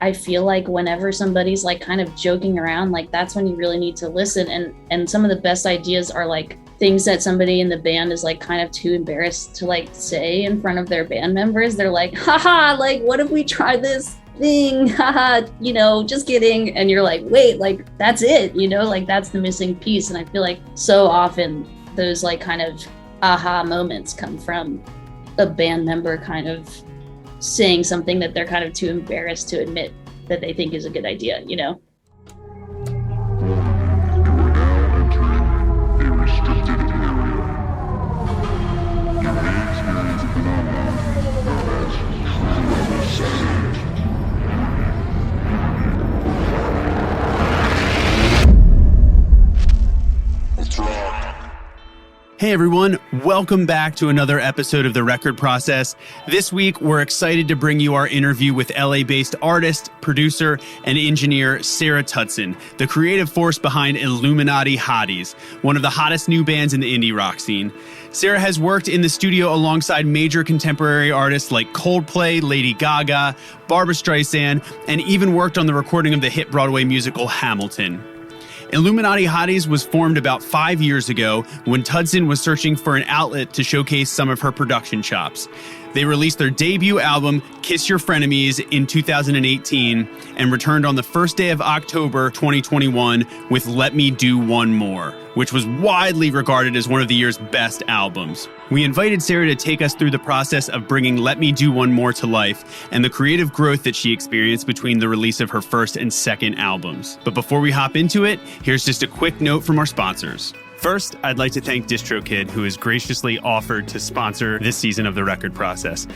I feel like whenever somebody's like kind of joking around, like that's when you really need to listen. And some of the best ideas are like things that somebody in the band is like kind of too embarrassed to like say in front of their band members. They're like, haha, like what if we try this thing? Haha, just kidding. And you're like, wait, like that's it, like that's the missing piece. And I feel like so often those like kind of aha moments come from a band member kind of saying something that they're kind of too embarrassed to admit that they think is a good idea, Hey everyone, welcome back to another episode of The Record Process. This week, we're excited to bring you our interview with LA-based artist, producer, and engineer Sarah Tudzin, the creative force behind Illuminati Hotties, one of the hottest new bands in the indie rock scene. Sarah has worked in the studio alongside major contemporary artists like Coldplay, Lady Gaga, Barbra Streisand, and even worked on the recording of the hit Broadway musical Hamilton. Illuminati Hotties was formed about 5 years ago when Tudson was searching for an outlet to showcase some of her production chops. They released their debut album, Kiss Your Frenemies, in 2018 and returned on the first day of October 2021 with Let Me Do One More, which was widely regarded as one of the year's best albums. We invited Sarah to take us through the process of bringing Let Me Do One More to life and the creative growth that she experienced between the release of her first and second albums. But before we hop into it, here's just a quick note from our sponsors. First, I'd like to thank Distrokid, who has graciously offered to sponsor this season of The Record Process.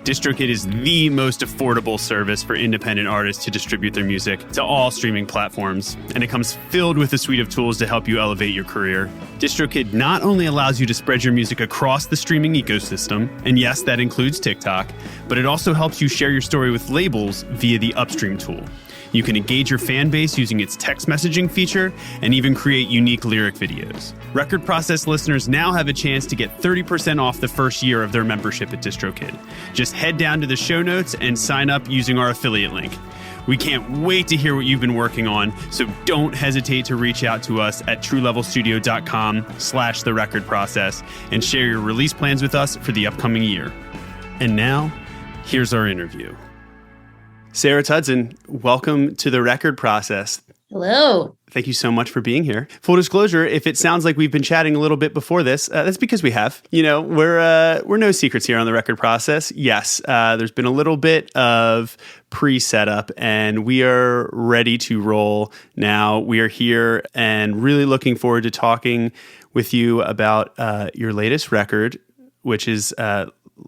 Distrokid is the most affordable service for independent artists to distribute their music to all streaming platforms, and it comes filled with a suite of tools to help you elevate your career. Distrokid not only allows you to spread your music across the streaming ecosystem, and yes, that includes TikTok, but it also helps you share your story with labels via the Upstream tool. You can engage your fan base using its text messaging feature and even create unique lyric videos. Record Process listeners now have a chance to get 30% off the first year of their membership at DistroKid. Just head down to the show notes and sign up using our affiliate link. We can't wait to hear what you've been working on, so don't hesitate to reach out to us at truelevelstudio.com/The Record Process and share your release plans with us for the upcoming year. And now, here's our interview. Sarah Tudzin, welcome to The Record Process. Hello. Thank you so much for being here. Full disclosure, if it sounds like we've been chatting a little bit before this, that's because we have. We're no secrets here on The Record Process. Yes, there's been a little bit of pre-setup, and we are ready to roll now. We are here and really looking forward to talking with you about your latest record, which is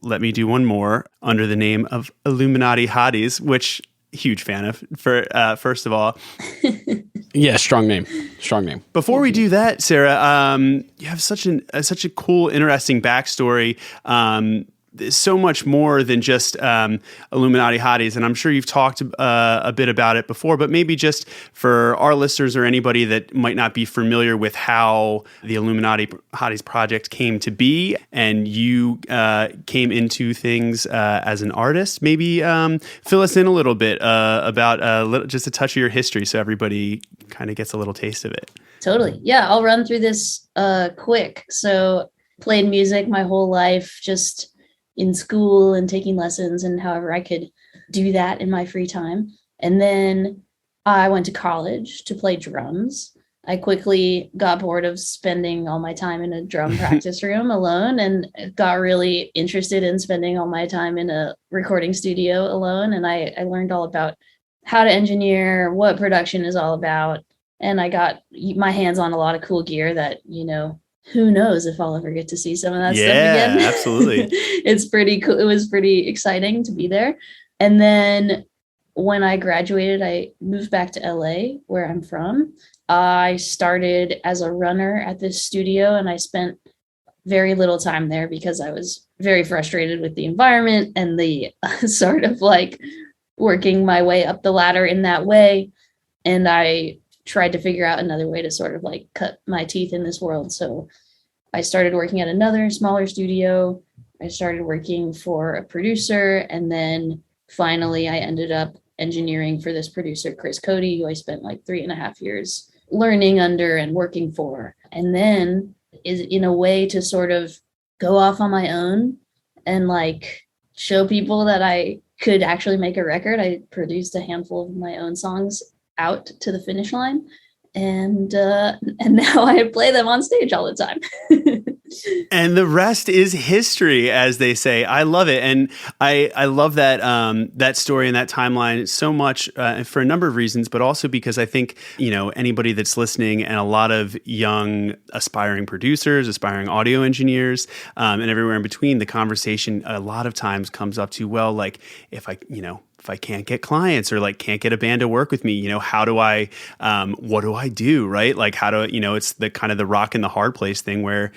Let Me Do One More, under the name of Illuminati Hotties, which huge fan of, first of all. Yeah, strong name. Before we do that, Sarah, you have such a cool, interesting backstory. There's so much more than just Illuminati Hotties, and I'm sure you've talked a bit about it before, but maybe just for our listeners or anybody that might not be familiar with how the Illuminati Hotties project came to be, and you came into things as an artist, maybe fill us in a little bit about just a touch of your history so everybody kind of gets a little taste of it. Totally. Yeah, I'll run through this quick. So played music my whole life, just in school and taking lessons and however I could do that in my free time. And then I went to college to play drums. I quickly got bored of spending all my time in a drum practice room alone and got really interested in spending all my time in a recording studio alone. And I learned all about how to engineer, what production is all about. And I got my hands on a lot of cool gear that, who knows if I'll ever get to see some of that stuff again. Yeah, absolutely. It's pretty cool. It was pretty exciting to be there. And then when I graduated, I moved back to LA, where I'm from. I started as a runner at this studio, and I spent very little time there because I was very frustrated with the environment and the sort of like working my way up the ladder in that way. And I tried to figure out another way to sort of like cut my teeth in this world. So I started working at another smaller studio. I started working for a producer, and then finally I ended up engineering for this producer, Chris Cody, who I spent like 3.5 years learning under and working for. And then is in a way to sort of go off on my own and like show people that I could actually make a record. I produced a handful of my own songs out to the finish line. And now I play them on stage all the time. And the rest is history, as they say. I love it. And I love that that story and that timeline so much for a number of reasons, but also because I think, anybody that's listening and a lot of young aspiring producers, aspiring audio engineers, and everywhere in between, the conversation a lot of times comes up to, well, like if I can't get clients or like can't get a band to work with me, how do I, what do I do? Right. Like how do, it's the kind of the rock and the hard place thing where,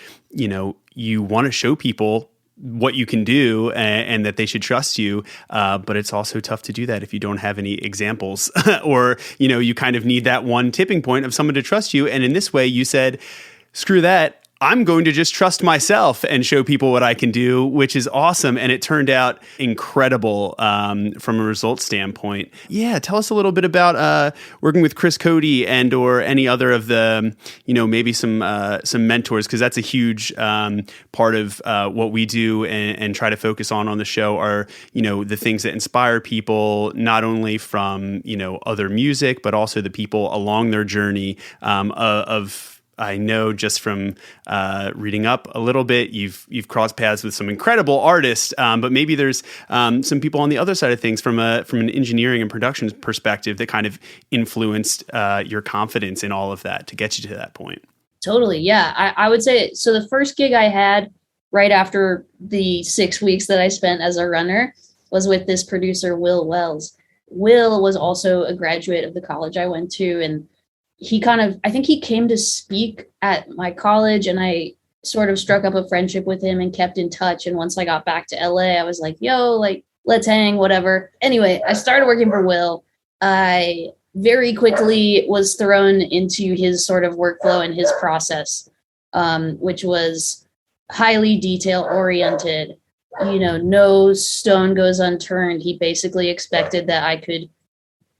you want to show people what you can do and that they should trust you. But it's also tough to do that if you don't have any examples or, you kind of need that one tipping point of someone to trust you. And in this way you said, screw that. I'm going to just trust myself and show people what I can do, which is awesome. And it turned out incredible from a results standpoint. Yeah, tell us a little bit about working with Chris Cody and or any other of the, maybe some mentors, because that's a huge part of what we do and try to focus on the show are, the things that inspire people, not only from, other music, but also the people along their journey of I know just from reading up a little bit, you've crossed paths with some incredible artists, but maybe there's some people on the other side of things from an engineering and production perspective that kind of influenced your confidence in all of that to get you to that point. Totally, yeah. I would say, so the first gig I had right after the 6 weeks that I spent as a runner was with this producer, Will Wells. Will was also a graduate of the college I went to, and I think he came to speak at my college, and I sort of struck up a friendship with him and kept in touch. And once I got back to LA, I was like, yo, like, let's hang, whatever. Anyway, I started working for Will. I very quickly was thrown into his sort of workflow and his process, which was highly detail oriented. No stone goes unturned. He basically expected that I could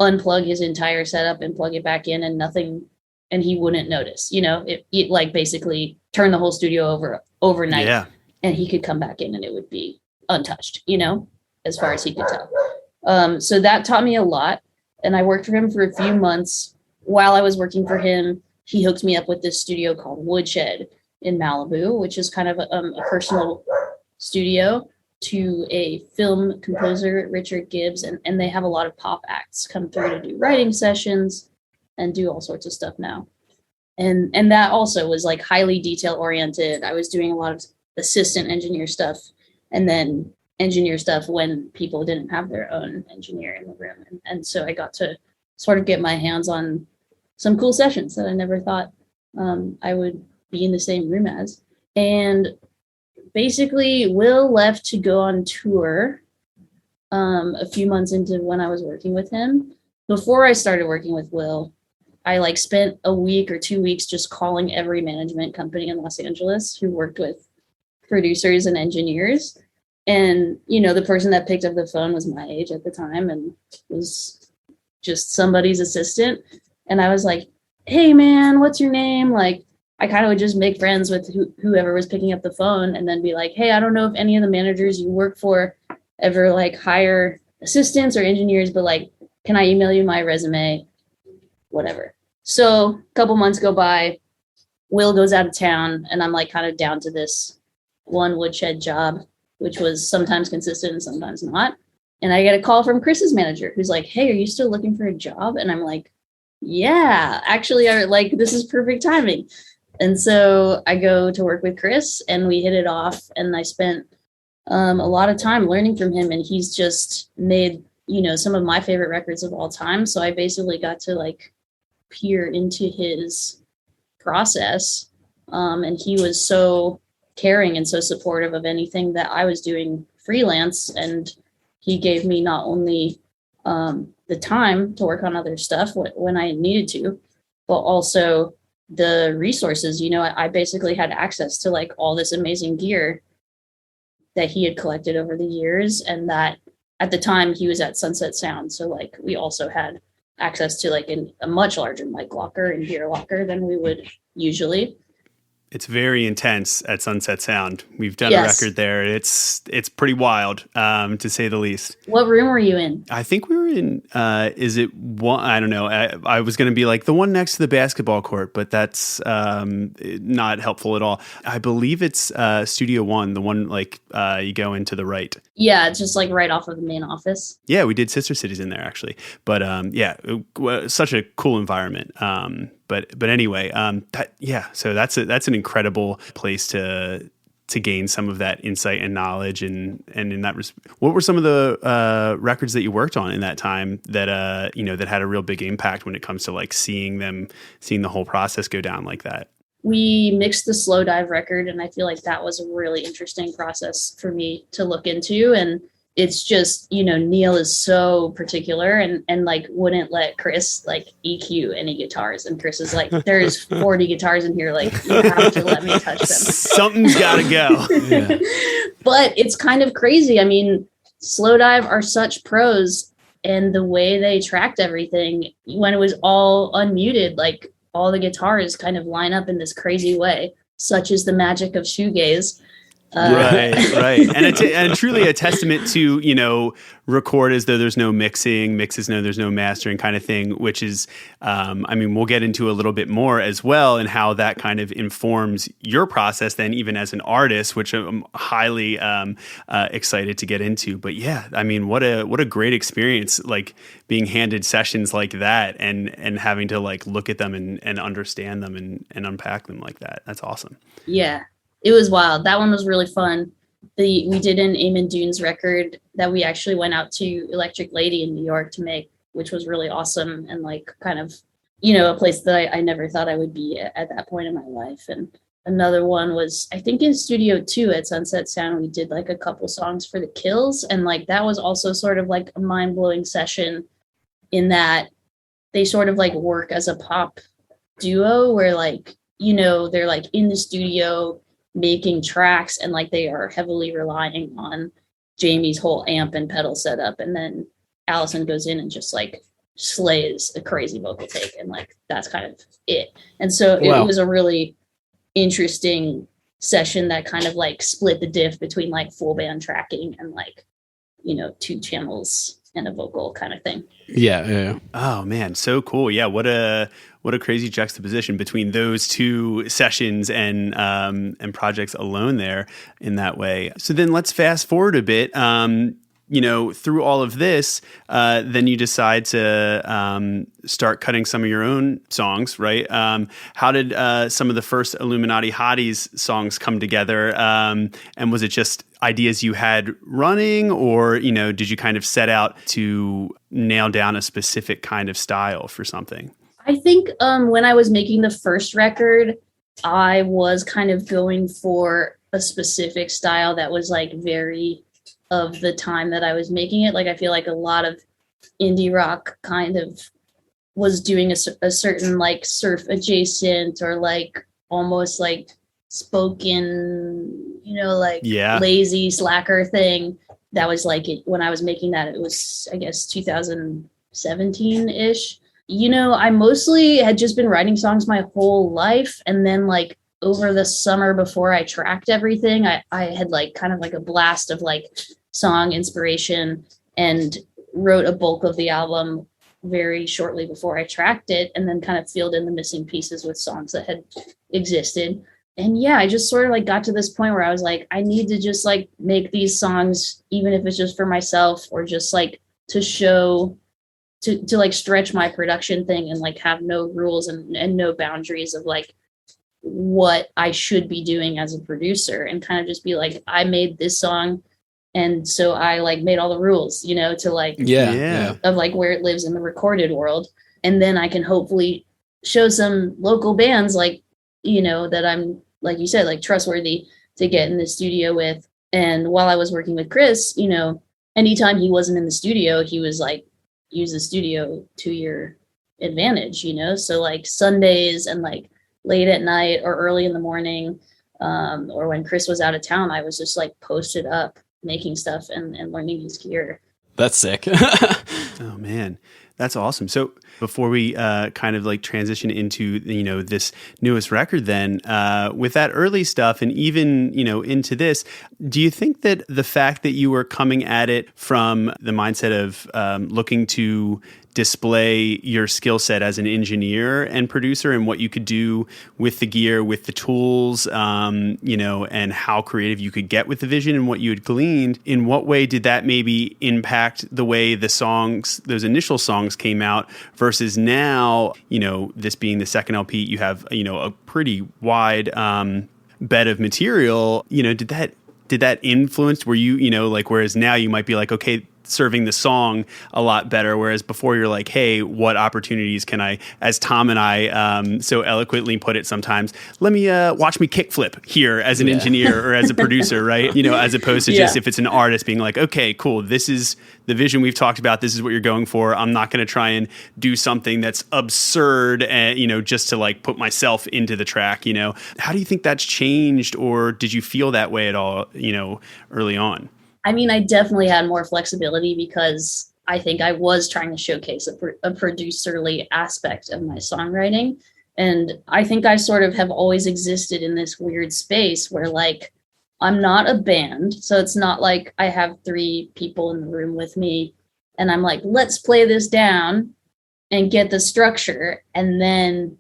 unplug his entire setup and plug it back in and he wouldn't notice, it like basically turn the whole studio over overnight. Yeah. And he could come back in and it would be untouched, as far as he could tell. So that taught me a lot. And I worked for him for a few months. While I was working for him, he hooked me up with this studio called Woodshed in Malibu, which is kind of a personal studio to a film composer, Richard Gibbs, and they have a lot of pop acts come through to do writing sessions and do all sorts of stuff now. And that also was like highly detail oriented. I was doing a lot of assistant engineer stuff and then engineer stuff when people didn't have their own engineer in the room. And so I got to sort of get my hands on some cool sessions that I never thought I would be in the same room as. And basically, Will left to go on tour a few months into when I was working with him. Before I started working with Will, I spent a week or 2 weeks just calling every management company in Los Angeles who worked with producers and engineers. And, the person that picked up the phone was my age at the time and was just somebody's assistant. And I was like, hey, man, what's your name? I kind of would just make friends with whoever was picking up the phone and then be like, hey, I don't know if any of the managers you work for ever hire assistants or engineers, but can I email you my resume? Whatever. So a couple months go by, Will goes out of town and I'm kind of down to this one Woodshed job, which was sometimes consistent and sometimes not. And I get a call from Chris's manager who's like, hey, are you still looking for a job? And I'm like, yeah, actually, this is perfect timing. And so I go to work with Chris and we hit it off, and I spent a lot of time learning from him, and he's just made, some of my favorite records of all time. So I basically got to peer into his process. And he was so caring and so supportive of anything that I was doing freelance. And he gave me not only the time to work on other stuff when I needed to, but also the resources. I basically had access to all this amazing gear that he had collected over the years, and that at the time he was at Sunset Sound. So like we also had access to like a much larger mic locker and gear locker than we would usually. It's very intense at Sunset Sound. We've done Yes. a record there. It's pretty wild, to say the least. What room were you in? I think we were in, is it one? I don't know. I was going to be like the one next to the basketball court, but that's not helpful at all. I believe it's Studio One, the one like you go into the right. Yeah, it's just like right off of the main office. Yeah, we did Sister Cities in there actually. But such a cool environment. But anyway, so that's an incredible place to gain some of that insight and knowledge, and in that what were some of the records that you worked on in that time that that had a real big impact when it comes to like seeing the whole process go down like that? We mixed the Slow Dive record, and I feel like that was a really interesting process for me to look into. And it's just, Neil is so particular and like wouldn't let Chris like EQ any guitars. And Chris is like, there's 40 guitars in here. Like, you have to let me touch them. Something's got to go. Yeah. But it's kind of crazy. I mean, Slow Dive are such pros, and the way they tracked everything when it was all unmuted, like all the guitars kind of line up in this crazy way. Such is the magic of shoegaze. Right. And truly a testament to, record as though there's no mixing, mix as though there's no mastering kind of thing, which is, we'll get into a little bit more as well, and how that kind of informs your process then even as an artist, which I'm highly excited to get into. But yeah, what a great experience, like being handed sessions like that and having to like look at them and understand them and unpack them like that. That's awesome. Yeah. It was wild. That one was really fun. We did an Eamon Dunes record that we actually went out to Electric Lady in New York to make, which was really awesome. And like kind of, a place that I never thought I would be at that point in my life. And another one was, I think in Studio 2 at Sunset Sound, we did like a couple songs for the Kills. And like, that was also sort of like a mind-blowing session in that they sort of like work as a pop duo where like, they're like in the studio making tracks, and like they are heavily relying on Jamie's whole amp and pedal setup, and then Allison goes in and just like slays a crazy vocal take, and like that's kind of it. And so it was a really interesting session that kind of like split the diff between like full band tracking and like 2 channels and a vocal kind of thing. Yeah. Oh man, so cool. Yeah, what a crazy juxtaposition between those 2 sessions and projects alone there in that way. So then let's fast forward a bit. Through all of this, then you decide to start cutting some of your own songs, right? How did some of the first Illuminati Hotties songs come together? And was it just ideas you had running, or, did you kind of set out to nail down a specific kind of style for something? I think when I was making the first record, I was kind of going for a specific style that was like very of the time that I was making it. Like I feel like a lot of indie rock kind of was doing a certain like surf adjacent or like almost like spoken, lazy slacker thing. That was like it when I was making that. It was, I guess, 2017-ish. I mostly had just been writing songs my whole life. And then like over the summer before I tracked everything, I had like kind of like a blast of like song inspiration and wrote a bulk of the album very shortly before I tracked it, and then kind of filled in the missing pieces with songs that had existed. And yeah, I just sort of like got to this point where I was like, I need to just like make these songs, even if it's just for myself or just like to show to like stretch my production thing and like have no rules and no boundaries of like what I should be doing as a producer, and kind of just be like, I made this song, and so I like made all the rules, to like of like where it lives in the recorded world. And then I can hopefully show some local bands like, that I'm, like you said, like trustworthy to get in the studio with. And while I was working with Chris, anytime he wasn't in the studio, he was like, use the studio to your advantage, so like Sundays and like late at night or early in the morning, or when Chris was out of town, I was just like posted up making stuff and learning his gear. That's sick. Oh man, that's awesome. So before we kind of like transition into, this newest record, then with that early stuff and even, into this, do you think that the fact that you were coming at it from the mindset of looking to display your skill set as an engineer and producer and what you could do with the gear, with the tools, and how creative you could get with the vision and what you had gleaned, in what way did that maybe impact the way the songs, those initial songs came out versus now, this being the second LP, you have, a pretty wide bed of material, did that influence, were you, whereas now you might be like, okay, serving the song a lot better, whereas before you're like, hey, what opportunities can I, as Tom and I so eloquently put it sometimes, let me watch me kickflip here as an engineer or as a producer, right? As opposed to just if it's an artist being like, okay, cool, this is the vision we've talked about, this is what you're going for, I'm not going to try and do something that's absurd and just to like put myself into the track. How do you think that's changed, or did you feel that way at all early on? I mean, I definitely had more flexibility because I think I was trying to showcase a producerly aspect of my songwriting. And I think I sort of have always existed in this weird space where like, I'm not a band. So it's not like I have 3 people in the room with me and I'm like, let's play this down and get the structure and then,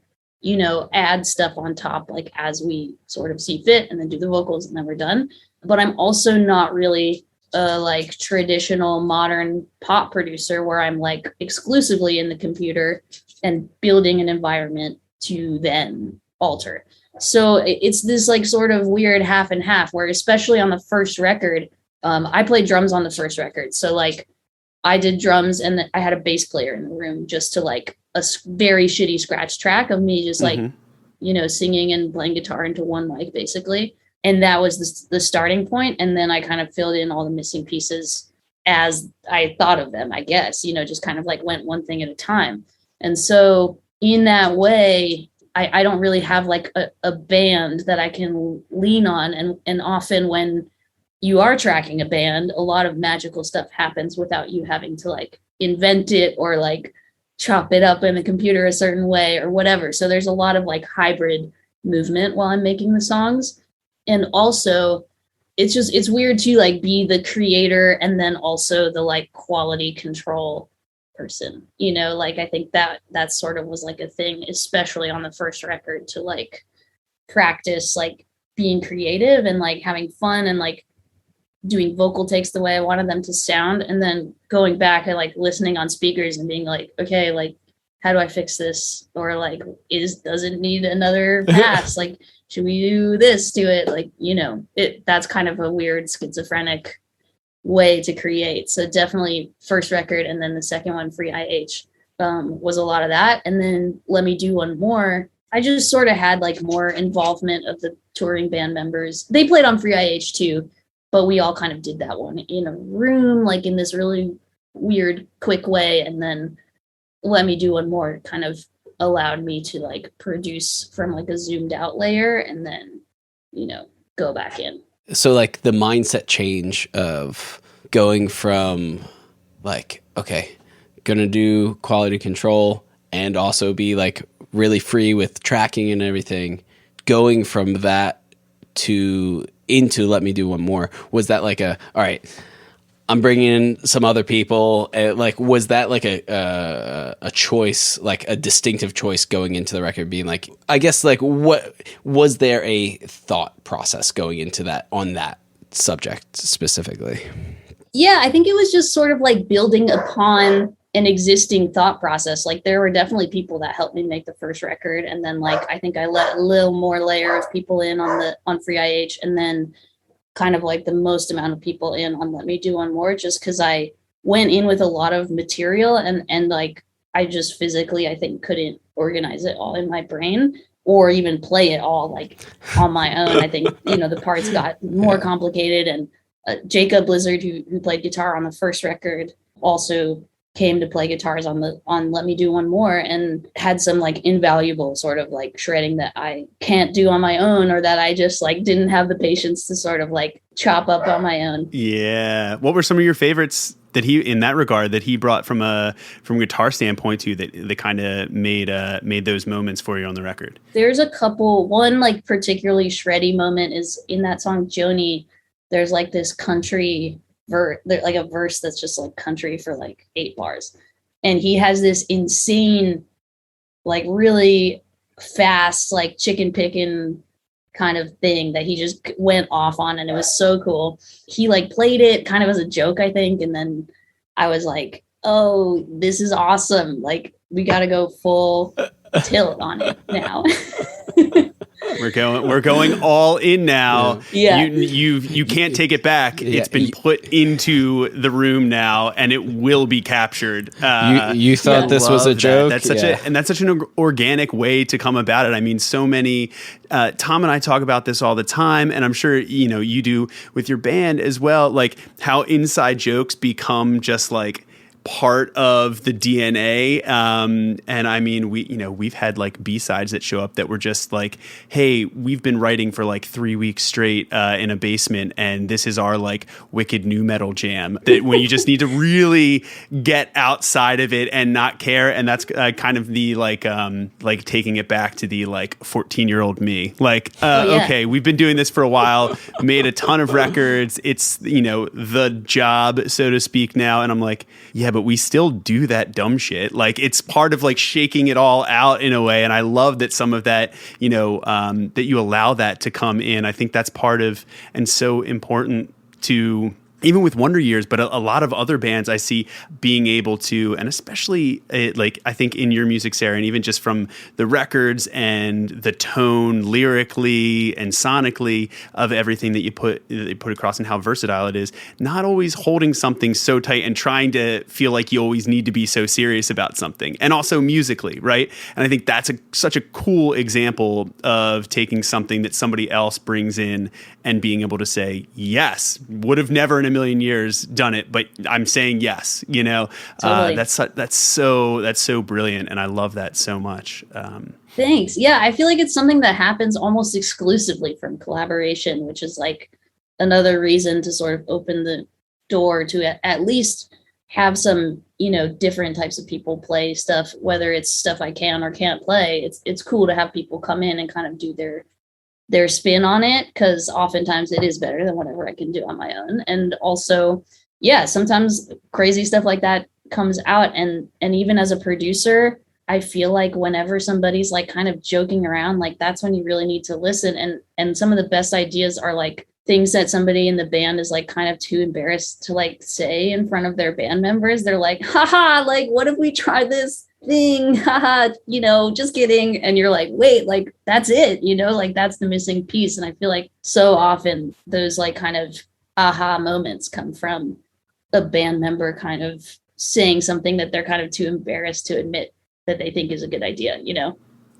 add stuff on top, like as we sort of see fit, and then do the vocals and then we're done. But I'm also not really like traditional modern pop producer where I'm like exclusively in the computer and building an environment to then alter. So it's this like sort of weird half and half, where especially on the first record, I played drums on the first record. So like I did drums and I had a bass player in the room just to like a very shitty scratch track of me just like, singing and playing guitar into one mic basically. And that was the starting point. And then I kind of filled in all the missing pieces as I thought of them, I guess, just kind of like went one thing at a time. And so in that way, I don't really have like a band that I can lean on. And often when you are tracking a band, a lot of magical stuff happens without you having to like invent it or like chop it up in the computer a certain way or whatever. So there's a lot of like hybrid movement while I'm making the songs. And also it's weird to like be the creator and then also the like quality control person, like I think that sort of was like a thing, especially on the first record, to like practice like being creative and like having fun and like doing vocal takes the way I wanted them to sound. And then going back and like listening on speakers and being like, okay, like, how do I fix this? Or like, does it need another pass? Like, should we do this to it? Like, that's kind of a weird schizophrenic way to create. So definitely first record. And then the second one, Free IH, was a lot of that. And then Let Me Do One More. I just sort of had like more involvement of the touring band members. They played on Free IH too, but we all kind of did that one in a room, like in this really weird, quick way. And then Let Me Do One More kind of allowed me to like produce from like a zoomed out layer and then, go back in. So like the mindset change of going from like, okay, gonna do quality control and also be like really free with tracking and everything, going from that to into Let Me Do One More. Was that like all right, I'm bringing in some other people. Like, was that like a choice, like a distinctive choice going into the record being like, I guess like what was there a thought process going into that on that subject specifically? Yeah, I think it was just sort of like building upon an existing thought process. Like there were definitely people that helped me make the first record. And then like, I think I let a little more layer of people in on Free IH, and then kind of like the most amount of people in on Let Me Do One More, just because I went in with a lot of material and like I just physically, I think, couldn't organize it all in my brain or even play it all like on my own. I think, the parts got more complicated. And Jacob Blizzard, who played guitar on the first record, also came to play guitars on Let Me Do One More and had some like invaluable sort of like shredding that I can't do on my own, or that I just like didn't have the patience to sort of like chop up on my own. Yeah. What were some of your favorites that he, in that regard, that he brought from a guitar standpoint too, that kind of made those moments for you on the record? There's a couple. One like particularly shreddy moment is in that song Joni. There's like this country like a verse that's just like country for like 8 bars, and he has this insane, like really fast, like chicken picking kind of thing that he just went off on, and it was so cool. He like played it kind of as a joke, I think, and then I was like, oh, this is awesome, like we got to go full tilt on it now. We're going all in now. Yeah. You can't take it back. Yeah. It's been put into the room now, and it will be captured. You thought this was a joke? That's such an organic way to come about it. I mean, so many. Tom and I talk about this all the time, and I'm sure you do with your band as well. Like how inside jokes become just like part of the DNA. And I mean, we've had like B-sides that show up that were just like, hey, we've been writing for like 3 weeks straight in a basement, and this is our like wicked new metal jam, that when you just need to really get outside of it and not care. And that's kind of the like taking it back to the like 14-year-old me, like, okay, we've been doing this for a while, made a ton of records. It's, the job, so to speak now. And I'm like, yeah, but we still do that dumb shit. Like it's part of like shaking it all out in a way. And I love that some of that, that you allow that to come in. I think that's part of, and so important to, even with Wonder Years, but a lot of other bands I see being able to, and especially like I think in your music, Sarah, and even just from the records and the tone lyrically and sonically of everything that you put across and how versatile it is, not always holding something so tight and trying to feel like you always need to be so serious about something, and also musically, right? And I think that's such a cool example of taking something that somebody else brings in and being able to say, yes, would have never in a million years done it, but I'm saying yes, Totally. That's so brilliant. And I love that so much. Thanks. Yeah. I feel like it's something that happens almost exclusively from collaboration, which is like another reason to sort of open the door to at least have some, different types of people play stuff, whether it's stuff I can or can't play. It's cool to have people come in and kind of do their spin on it, because oftentimes it is better than whatever I can do on my own. And also, yeah, sometimes crazy stuff like that comes out. And even as a producer, I feel like whenever somebody's like kind of joking around, like that's when you really need to listen. And some of the best ideas are like things that somebody in the band is like kind of too embarrassed to like say in front of their band members. They're like, haha, like what if we try this thing, haha, just kidding. And you're like, wait, like that's it, like that's the missing piece. And I feel like so often those like kind of aha moments come from a band member kind of saying something that they're kind of too embarrassed to admit that they think is a good idea.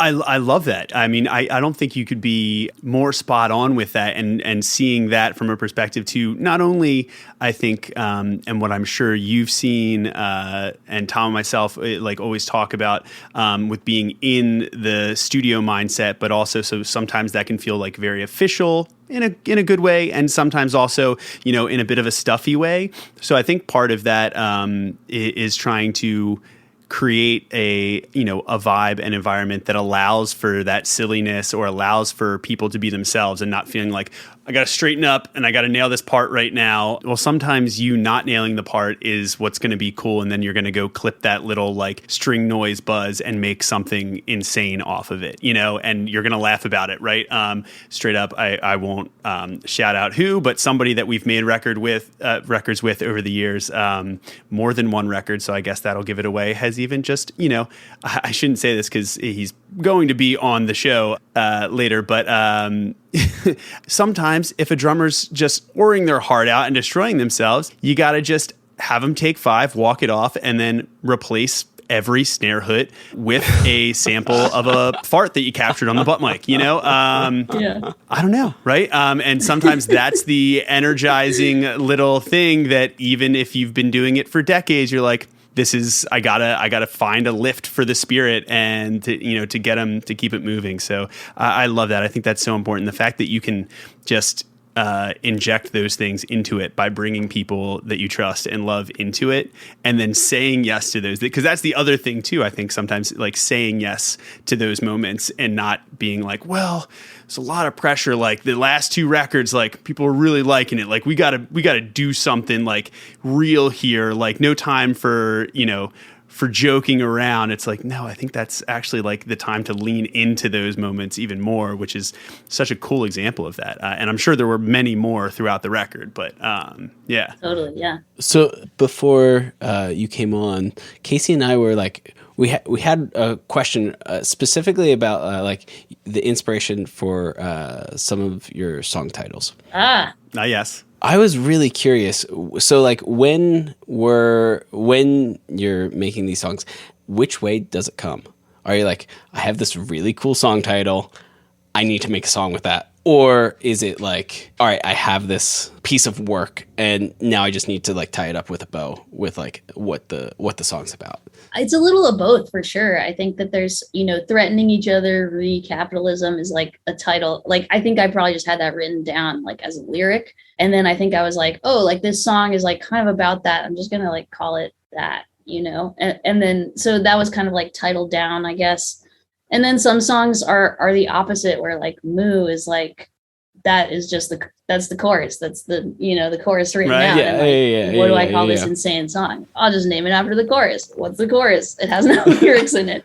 I love that. I mean, I don't think you could be more spot on with that, and seeing that from a perspective to not only, I think, and what I'm sure you've seen, and Tom and myself like always talk about with being in the studio mindset, but also so sometimes that can feel like very official in a good way, and sometimes also, in a bit of a stuffy way. So I think part of that is trying to create a vibe and environment that allows for that silliness, or allows for people to be themselves and not feeling like, I got to straighten up and I got to nail this part right now. Well, sometimes you not nailing the part is what's going to be cool. And then you're going to go clip that little like string noise buzz and make something insane off of it, and you're going to laugh about it. Right. Straight up. I won't shout out who, but somebody that we've made records with over the years, more than one record. So I guess that'll give it away, has even just, I shouldn't say this because he's going to be on the show later, but sometimes if a drummer's just pouring their heart out and destroying themselves, you got to just have them take 5, walk it off, and then replace every snare hit with a sample of a fart that you captured on the butt mic, Yeah. I don't know, right? And sometimes that's the energizing little thing that even if you've been doing it for decades, you're like, I gotta find a lift for the spirit and to get them to keep it moving. So I love that. I think that's so important. The fact that you can just inject those things into it by bringing people that you trust and love into it, and then saying yes to those, because that's the other thing too. I think sometimes like saying yes to those moments and not being like, well, there's a lot of pressure. Like the last 2 records, like people are really liking it. Like we gotta do something like real here. Like no time for, for joking around. It's like, no, I think that's actually like the time to lean into those moments even more, which is such a cool example of that. And I'm sure there were many more throughout the record, but yeah. Totally, yeah. So before you came on, Casey and I were like, we had a question specifically about like the inspiration for some of your song titles. Yes. I was really curious. So like when you're making these songs, which way does it come? Are you like, I have this really cool song title, I need to make a song with that? Or is it like, all right, I have this piece of work and now I just need to like tie it up with a bow with like what the song's about? It's a little of both for sure. I think that there's, threatening each other, re-capitalism is like a title. Like, I think I probably just had that written down like as a lyric. And then I think I was like, oh, like this song is like kind of about that. I'm just going to like call it that, and then, so that was kind of like titled down, I guess. And then some songs are the opposite, where like Moo is like, that is just that's the chorus. That's the chorus written down. Yeah, and like, what do I call this insane song? I'll just name it after the chorus. What's the chorus? It has no lyrics in it.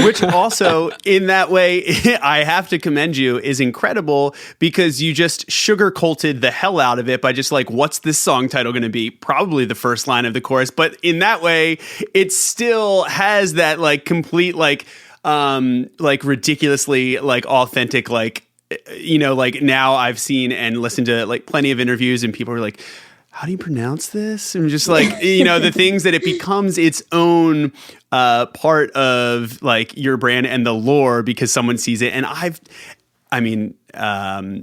Which also, in that way, I have to commend you, is incredible, because you just sugarcoated the hell out of it by just like, what's this song title going to be? Probably the first line of the chorus. But in that way, it still has that like complete like ridiculously like authentic like, like now I've seen and listened to like plenty of interviews and people are like, how do you pronounce this? And just like, the things that it becomes its own part of like your brand and the lore because someone sees it. And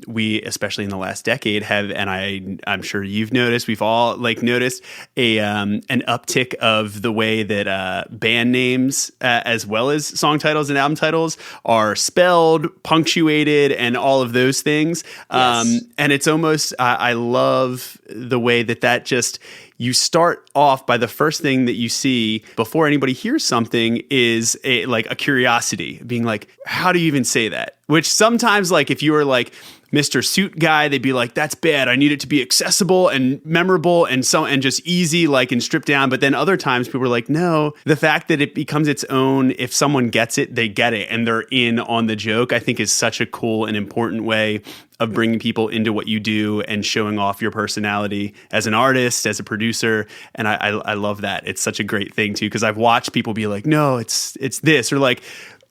we, especially in the last decade, have, and I'm sure you've noticed, we've all like noticed an uptick of the way that band names, as well as song titles and album titles, are spelled, punctuated, and all of those things. Yes. And it's almost, I love the way that just, you start off by the first thing that you see before anybody hears something is a curiosity, being like, how do you even say that? Which sometimes, like, if you were like Mr. Suit guy, they'd be like, that's bad. I need it to be accessible and memorable and just easy, like, and stripped down. But then other times people were like, no, the fact that it becomes its own, if someone gets it, they get it and they're in on the joke, I think is such a cool and important way of bringing people into what you do and showing off your personality as an artist, as a producer. And I love that. It's such a great thing too, because I've watched people be like, no, it's this, or like,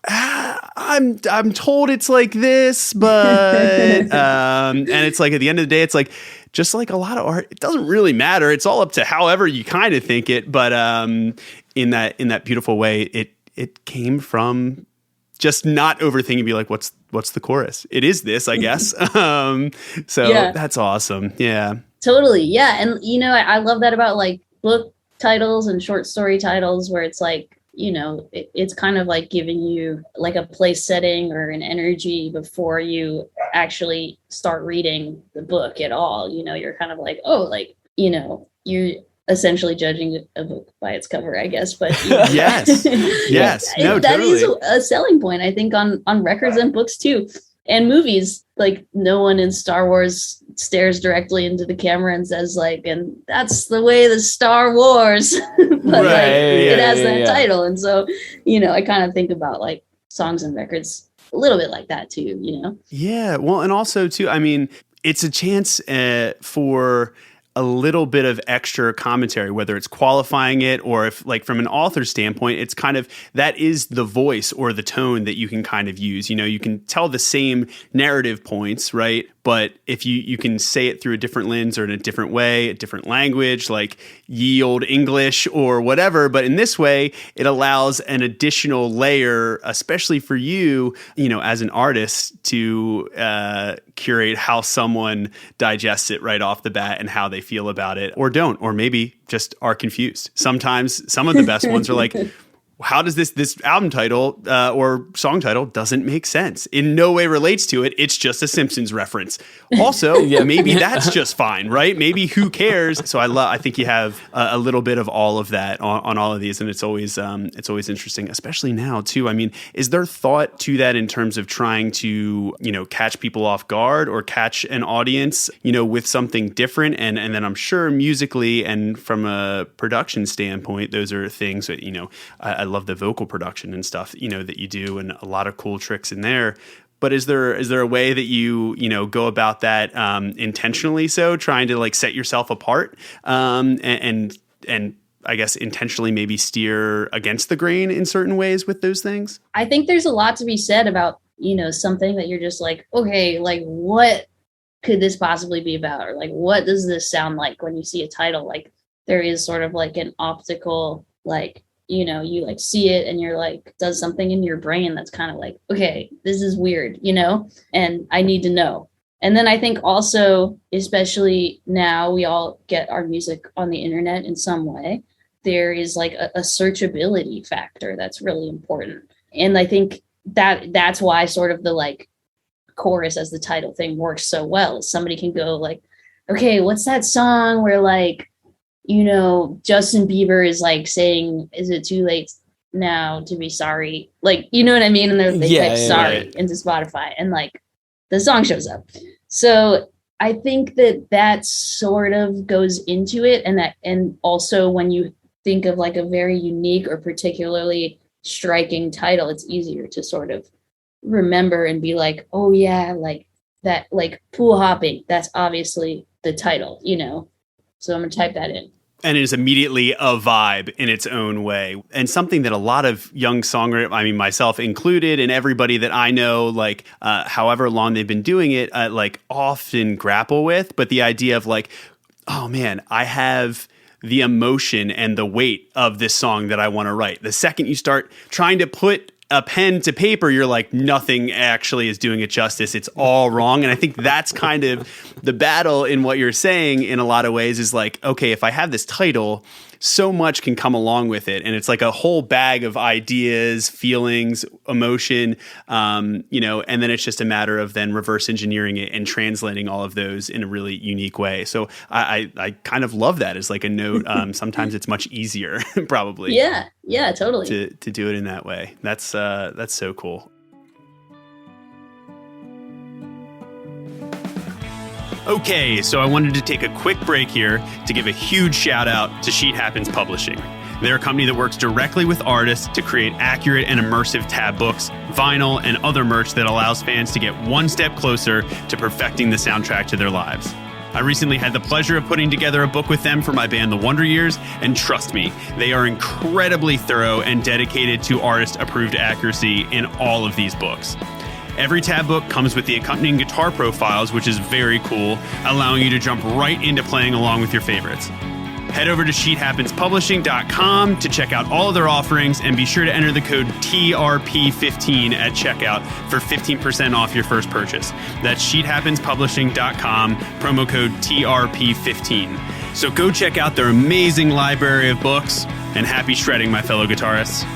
I'm told it's like this, but and it's like at the end of the day, it's like just like a lot of art, it doesn't really matter. It's all up to however you kind of think it. But in that beautiful way, it came from just not overthinking, be like, what's the chorus? It is this, I guess. So yeah. That's awesome. Yeah, totally. Yeah. And, I love that about like book titles and short story titles where it's like, it's kind of like giving you like a place setting or an energy before you actually start reading the book at all. You're kind of like, oh, like, you're essentially judging a book by its cover, I guess. But yes. No, that totally. is a selling point, I think, on records and books too. And movies, like no one in Star Wars stares directly into the camera and says like, and that's the way the Star Wars, but it has that title. And so, I kind of think about like songs and records a little bit like that too, Yeah. Well, and also too, I mean, it's a chance for a little bit of extra commentary, whether it's qualifying it or if like from an author standpoint, it's kind of, that is the voice or the tone that you can kind of use. You can tell the same narrative points, right? But if you can say it through a different lens or in a different way, a different language, like ye old English or whatever. But in this way, it allows an additional layer, especially for you, as an artist, to curate how someone digests it right off the bat and how they feel about it or don't, or maybe just are confused. Sometimes some of the best ones are like, how does this album title or song title doesn't make sense? In no way relates to it. It's just a Simpsons reference. Also, maybe that's just fine, right? Maybe who cares? So I think you have a little bit of all of that on all of these, and it's always interesting, especially now too. I mean, is there thought to that in terms of trying to catch people off guard or catch an audience with something different? And then I'm sure musically and from a production standpoint, those are things that I love the vocal production and stuff, that you do, and a lot of cool tricks in there. But is there a way that you go about that intentionally? So trying to like set yourself apart and I guess intentionally maybe steer against the grain in certain ways with those things? I think there's a lot to be said about, something that you're just like, okay, like what could this possibly be about? Or like, what does this sound like when you see a title? Like there is sort of like an optical, like, you like see it and you're like, does something in your brain that's kind of like, okay, this is weird, and I need to know. And then I think also, especially now we all get our music on the internet in some way, there is like a searchability factor that's really important. And I think that's why sort of the like chorus as the title thing works so well. Somebody can go like, okay, what's that song where like, Justin Bieber is like saying, is it too late now to be sorry? Like, you know what I mean? And they type sorry into Spotify and like the song shows up. So I think that sort of goes into it. And also when you think of like a very unique or particularly striking title, it's easier to sort of remember and be like, oh yeah, like that, like pool hopping, that's obviously the title, So I'm gonna type that in. And it is immediately a vibe in its own way. And something that a lot of young songwriters, I mean, myself included, and everybody that I know, like, however long they've been doing it, like, often grapple with. But the idea of, like, oh, man, I have the emotion and the weight of this song that I want to write. The second you start trying to put a pen to paper, you're like, nothing actually is doing it justice. It's all wrong. And I think that's kind of the battle in what you're saying in a lot of ways is like, okay, if I have this title, so much can come along with it. And it's like a whole bag of ideas, feelings, emotion, and then it's just a matter of then reverse engineering it and translating all of those in a really unique way. So I kind of love that as like a note. Sometimes it's much easier probably. Yeah, totally. To do it in that way. That's so cool. Okay, so I wanted to take a quick break here to give a huge shout out to Sheet Happens Publishing. They're a company that works directly with artists to create accurate and immersive tab books, vinyl, and other merch that allows fans to get one step closer to perfecting the soundtrack to their lives. I recently had the pleasure of putting together a book with them for my band The Wonder Years, and trust me, they are incredibly thorough and dedicated to artist-approved accuracy in all of these books. Every tab book comes with the accompanying guitar profiles, which is very cool, allowing you to jump right into playing along with your favorites. Head over to sheethappenpublishing.com to check out all of their offerings and be sure to enter the code TRP15 at checkout for 15% off your first purchase. That's sheethappenpublishing.com, promo code TRP15. So go check out their amazing library of books, and happy shredding, my fellow guitarists.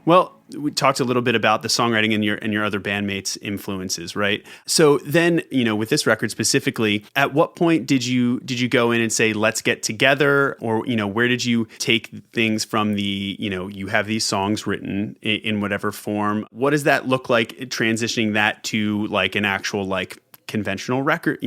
Well, we talked a little bit about the songwriting and your other bandmates' influences, right? So then, with this record specifically, at what point did you go in and say, let's get together? Or, where did you take things from the, you have these songs written in whatever form? What does that look like, transitioning that to like an actual like conventional record,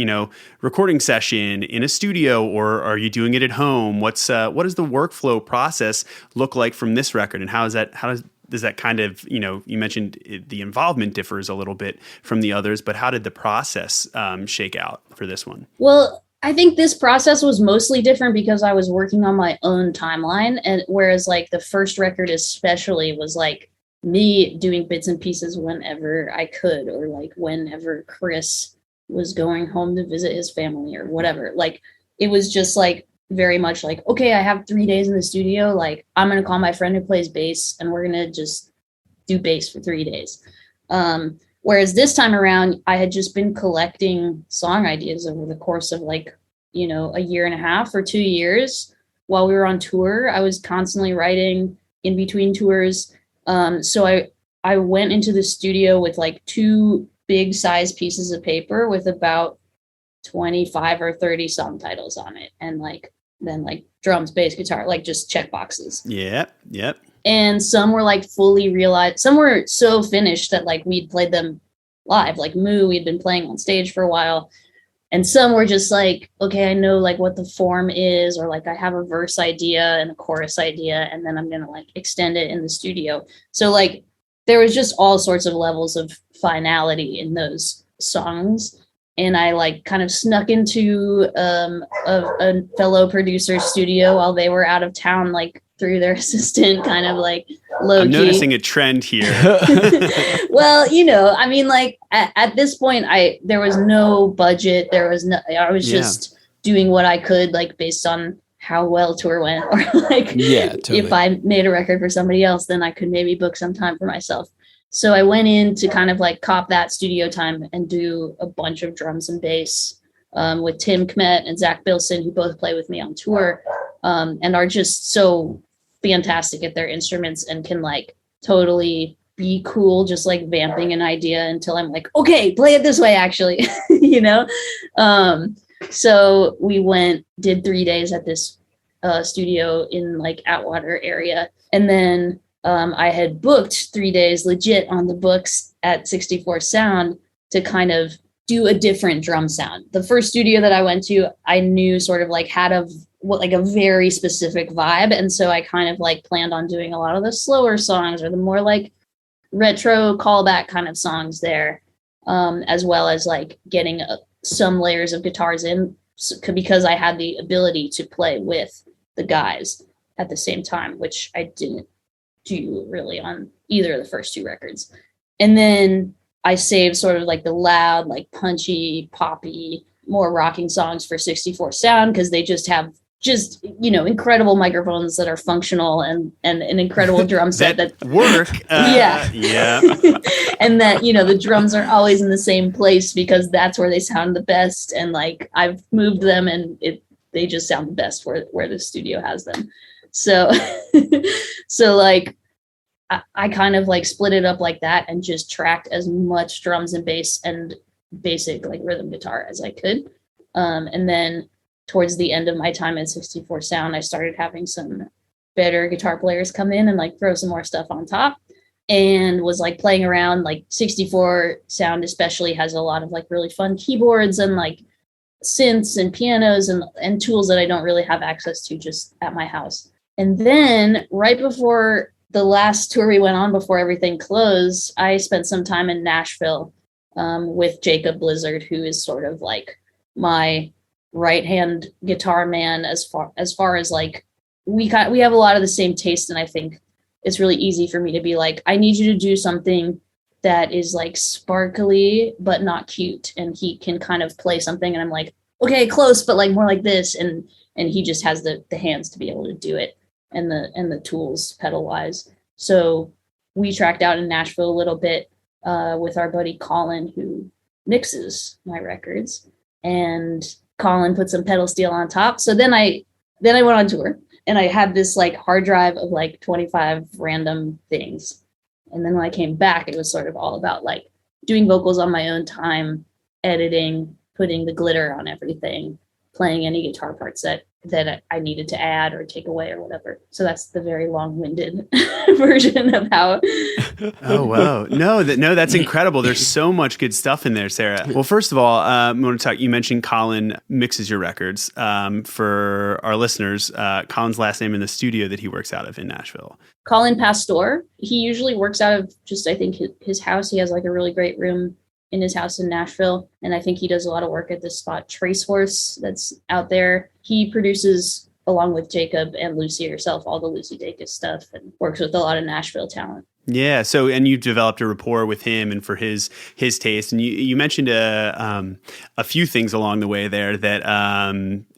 recording session in a studio, or are you doing it at home? What does the workflow process look like from this record? And how does that kind of, you mentioned the involvement differs a little bit from the others, but how did the process shake out for this one? Well, I think this process was mostly different because I was working on my own timeline. And whereas like the first record especially was like me doing bits and pieces whenever I could, or like whenever Chris was going home to visit his family or whatever. Like it was just like very much like, okay, I have 3 days in the studio. Like I'm going to call my friend who plays bass and we're going to just do bass for 3 days. Whereas this time around, I had just been collecting song ideas over the course of like, a year and a half or 2 years. while we were on tour, I was constantly writing in between tours. So I went into the studio with like 2 big size pieces of paper with about 25 or 30 song titles on it. And like, then like drums, bass, guitar, like just check boxes. Yep. And some were like fully realized. Some were so finished that like we'd played them live, like Moo, we'd been playing on stage for a while. And some were just like, okay, I know like what the form is, or like I have a verse idea and a chorus idea, and then I'm going to like extend it in the studio. So like there was just all sorts of levels of finality in those songs. And I like kind of snuck into a fellow producer's studio while they were out of town, like through their assistant, kind of like low key. I'm noticing a trend here. Well, you know, I mean, like at this point, there was no budget. There was no, I was just doing what I could, like based on how well tour went, or like, totally. If I made a record for somebody else, then I could maybe book some time for myself. So I went in to kind of like cop that studio time and do a bunch of drums and bass with Tim Kmet and Zach Bilson, who both play with me on tour, and are just so fantastic at their instruments and can like totally be cool, just like vamping an idea until I'm like, okay, play it this way, actually, you know? So we did 3 days at this studio in like Atwater area. And then I had booked 3 days legit on the books at 64 Sound to kind of do a different drum sound. The first studio that I went to, I knew sort of like had a very specific vibe. And so I kind of like planned on doing a lot of the slower songs or the more like retro callback kind of songs there, as well as like getting some layers of guitars in, because I had the ability to play with the guys at the same time, which I didn't do really on either of the first 2 records. And then I saved sort of like the loud, like punchy, poppy, more rocking songs for 64 Sound, because they just have you know, incredible microphones that are functional and an incredible drum set that work. Yeah. And that, you know, the drums are always in the same place because that's where they sound the best. And like I've moved them and they just sound the best where the studio has them. So, so like I kind of like split it up like that and just tracked as much drums and bass and basic like rhythm guitar as I could. And then towards the end of my time at 64 Sound, I started having some better guitar players come in and like throw some more stuff on top, and was like playing around. Like 64 Sound especially has a lot of like really fun keyboards and like synths and pianos and tools that I don't really have access to just at my house. And then right before the last tour we went on before everything closed, I spent some time in Nashville with Jacob Blizzard, who is sort of like my right hand guitar man as far as like we have a lot of the same taste, and I think it's really easy for me to be like, I need you to do something that is like sparkly but not cute, and he can kind of play something and I'm like, okay, close, but like more like this, and he just has the hands to be able to do it and the tools pedal wise. So we tracked out in Nashville a little bit with our buddy Colin, who mixes my records, and Colin put some pedal steel on top. So then I went on tour, and I had this like hard drive of like 25 random things. And then when I came back, it was sort of all about like doing vocals on my own time, editing, putting the glitter on everything, playing any guitar parts that I needed to add or take away or whatever. So that's the very long-winded version of how. Oh, wow. No, that's incredible. There's so much good stuff in there, Sarah. Well, first of all, I want to talk, you mentioned Colin mixes your records. For our listeners, Colin's last name in the studio that he works out of in Nashville. Colin Pastor. He usually works out of just, I think, his house. He has like a really great room in his house in Nashville. And I think he does a lot of work at this spot, Trace Horse, that's out there. He produces, along with Jacob and Lucy herself, all the Lucy Dacus stuff, and works with a lot of Nashville talent. Yeah. So, and you've developed a rapport with him and for his taste. And you mentioned a few things along the way there that,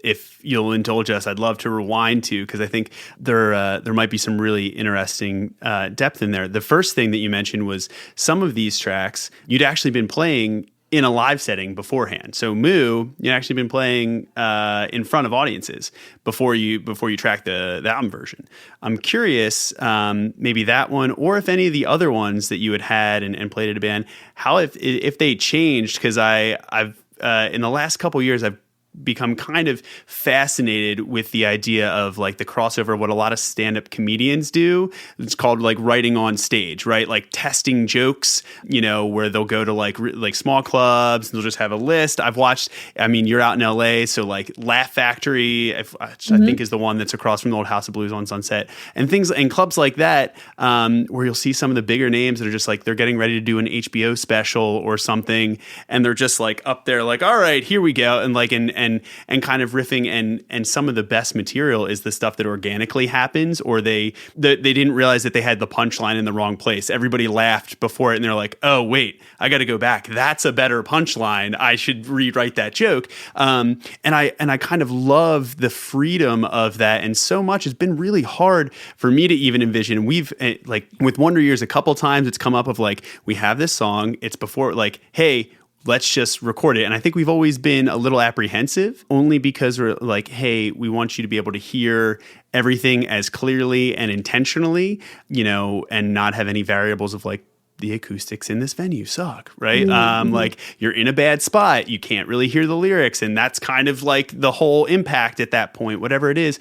if you'll indulge us, I'd love to rewind to, because I think there might be some really interesting depth in there. The first thing that you mentioned was some of these tracks you'd actually been playing in a live setting beforehand. So Moo, you actually been playing in front of audiences before you track the album version. I'm curious, maybe that one, or if any of the other ones that you had and played at a band, how if they changed, because I've in the last couple years I've become kind of fascinated with the idea of like the crossover of what a lot of stand-up comedians do. It's called like writing on stage, right? Like testing jokes, where they'll go to like small clubs and they'll just have a list. I've watched, you're out in LA, so like Laugh Factory, I think is the one that's across from the old House of Blues on Sunset, and things and clubs like that, where you'll see some of the bigger names that are just like, they're getting ready to do an HBO special or something. And they're just like up there, like, all right, here we go. And like, and kind of riffing, and some of the best material is the stuff that organically happens, or they didn't realize that they had the punchline in the wrong place. Everybody laughed before it and they're like, oh wait, I got to go back. That's a better punchline. I should rewrite that joke. And I kind of love the freedom of that. And so much has been really hard for me to even envision. We've like with Wonder Years, a couple times it's come up of like, we have this song. It's before like, hey, let's just record it. And I think we've always been a little apprehensive, only because we're like, hey, we want you to be able to hear everything as clearly and intentionally, and not have any variables of like, the acoustics in this venue suck, right? Mm-hmm. Like you're in a bad spot. You can't really hear the lyrics. And that's kind of like the whole impact at that point, whatever it is.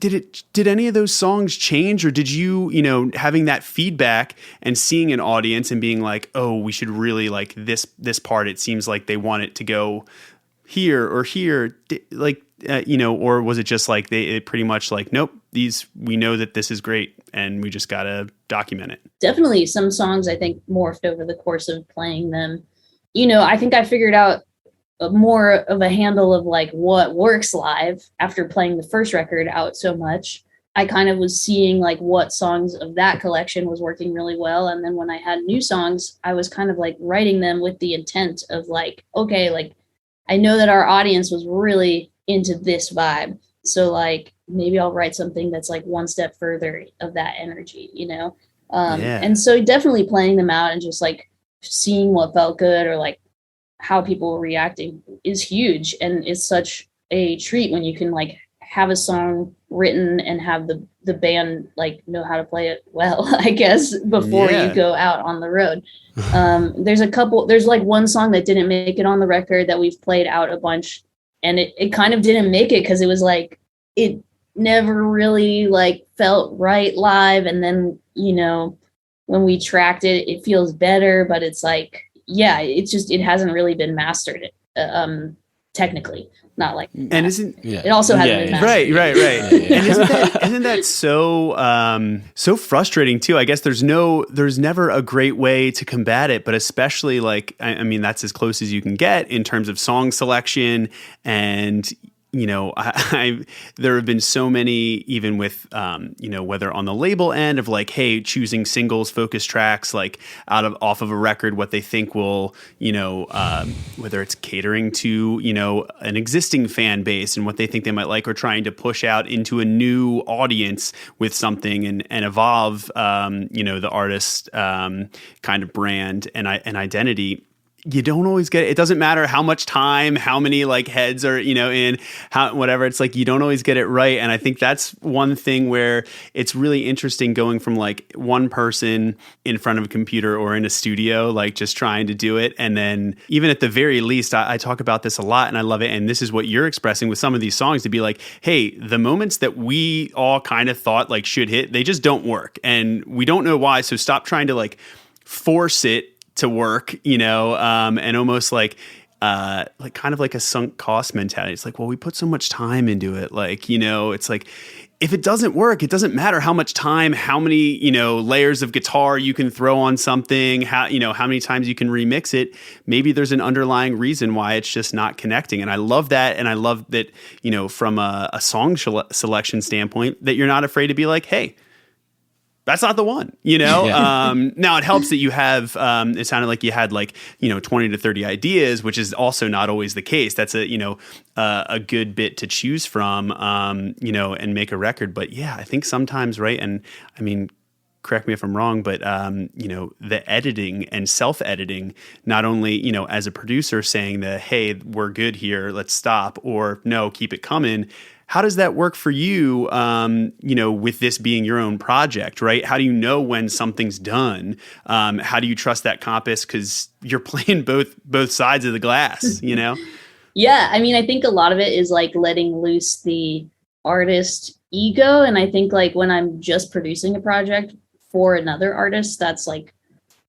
Did any of those songs change, or did you, having that feedback and seeing an audience and being like, oh, we should really like this part, it seems like they want it to go here or here, or was it just like they pretty much like, nope, we know that this is great and we just got to document it? Definitely some songs I think morphed over the course of playing them. I think I figured out more of a handle of like what works live after playing the first record out so much. I kind of was seeing like what songs of that collection was working really well. And then when I had new songs, I was kind of like writing them with the intent of like, okay, like I know that our audience was really into this vibe. So like maybe I'll write something that's like one step further of that energy, And so definitely playing them out and just like seeing what felt good or like how people were reacting is huge. And it's such a treat when you can like have a song written and have the band like know how to play it well, I guess, before you go out on the road. There's like one song that didn't make it on the record that we've played out a bunch, and it kind of didn't make it because it was like, it never really like felt right live. And then, when we tracked it, it feels better, but it's like, it hasn't really been mastered technically. Not like that. And it also hasn't been mastered. Right. And isn't that so frustrating too? I guess there's never a great way to combat it, but especially like, that's as close as you can get in terms of song selection. And there have been so many, even with, whether on the label end of like, hey, choosing singles, focus tracks, like off of a record, what they think will, whether it's catering to, an existing fan base and what they think they might like, or trying to push out into a new audience with something and evolve, the artist kind of brand and identity. You don't always get it. It doesn't matter how much time, how many like heads are, in how, whatever. It's like, you don't always get it right. And I think that's one thing where it's really interesting going from like one person in front of a computer or in a studio, like just trying to do it. And then even at the very least, I talk about this a lot and I love it. And this is what you're expressing with some of these songs, to be like, hey, the moments that we all kind of thought like should hit, they just don't work. And we don't know why. So stop trying to like force it to work, and almost like kind of like a sunk cost mentality. It's like, well, we put so much time into it. Like, it's like, if it doesn't work, it doesn't matter how much time, how many, layers of guitar you can throw on something, how many times you can remix it. Maybe there's an underlying reason why it's just not connecting. And I love that. And I love that, from a song selection standpoint, that you're not afraid to be like, hey, that's not the one, Yeah. Now it helps that you have, it sounded like you had like, 20 to 30 ideas, which is also not always the case. That's a good bit to choose from, and make a record. But yeah, I think sometimes, right. And correct me if I'm wrong, but the editing and self-editing, not only, as a producer saying that, hey, we're good here, let's stop, or no, keep it coming. How does that work for you, with this being your own project, right? How do you know when something's done? How do you trust that compass? Because you're playing both sides of the glass, Yeah, I mean, I think a lot of it is like letting loose the artist ego. And I think like when I'm just producing a project for another artist, that's like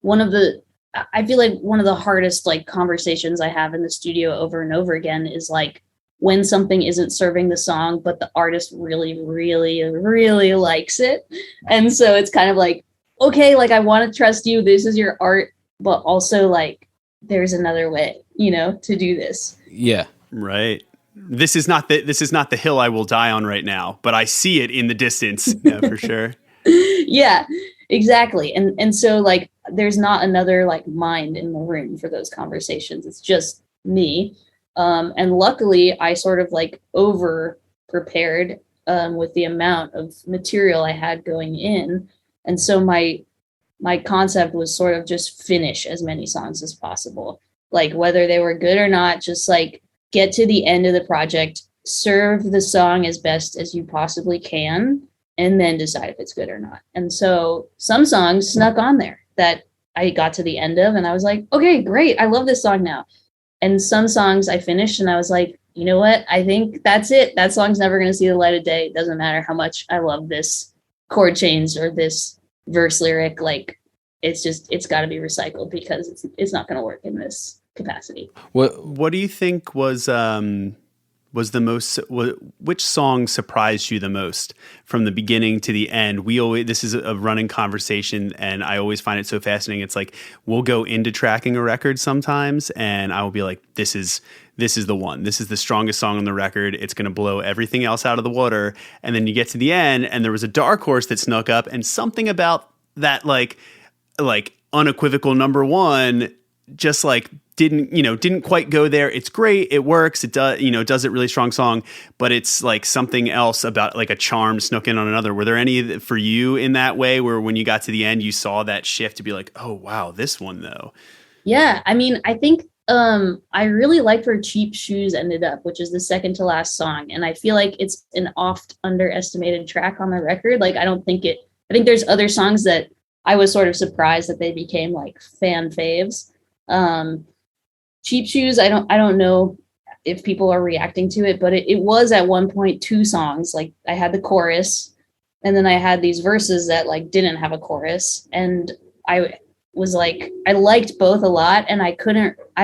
I feel like one of the hardest like conversations I have in the studio over and over again is like when something isn't serving the song, but the artist really, really, really likes it. And so it's kind of like, okay, like I want to trust you. This is your art, but also like there's another way, to do this. Yeah. Right. This is not the hill I will die on right now, but I see it in the distance. Yeah, for sure. Yeah, exactly. And so like there's not another like mind in the room for those conversations. It's just me. And luckily I sort of like over prepared with the amount of material I had going in. And so my concept was sort of just finish as many songs as possible. Like whether they were good or not, just like get to the end of the project, serve the song as best as you possibly can, and then decide if it's good or not. And so some songs snuck on there that I got to the end of and I was like, okay, great. I love this song now. And some songs I finished and I was like, you know what? I think that's it. That song's never going to see the light of day. It doesn't matter how much I love this chord change or this verse lyric. Like it's got to be recycled because it's not going to work in this capacity. What do you think was the most, which song surprised you the most from the beginning to the end? This is a running conversation and I always find it so fascinating. It's like, we'll go into tracking a record sometimes and I will be like, this is the one, this is the strongest song on the record. It's going to blow everything else out of the water. And then you get to the end and there was a dark horse that snuck up and something about that, like unequivocal number one, just like didn't quite go there. It's great. It works. It does it really strong song, but it's like something else about like a charm snuck in on another. Were there any for you in that way where when you got to the end, you saw that shift to be like, oh, wow, this one though? Yeah. I mean, I think I really liked where Cheap Shoes ended up, which is the second to last song. And I feel like it's an oft underestimated track on the record. Like, I think there's other songs that I was sort of surprised that they became like fan faves. Cheap Shoes, I don't know if people are reacting to it, but it was at one point 2 songs. Like I had the chorus and then I had these verses that like didn't have a chorus. And I was like, I liked both a lot and I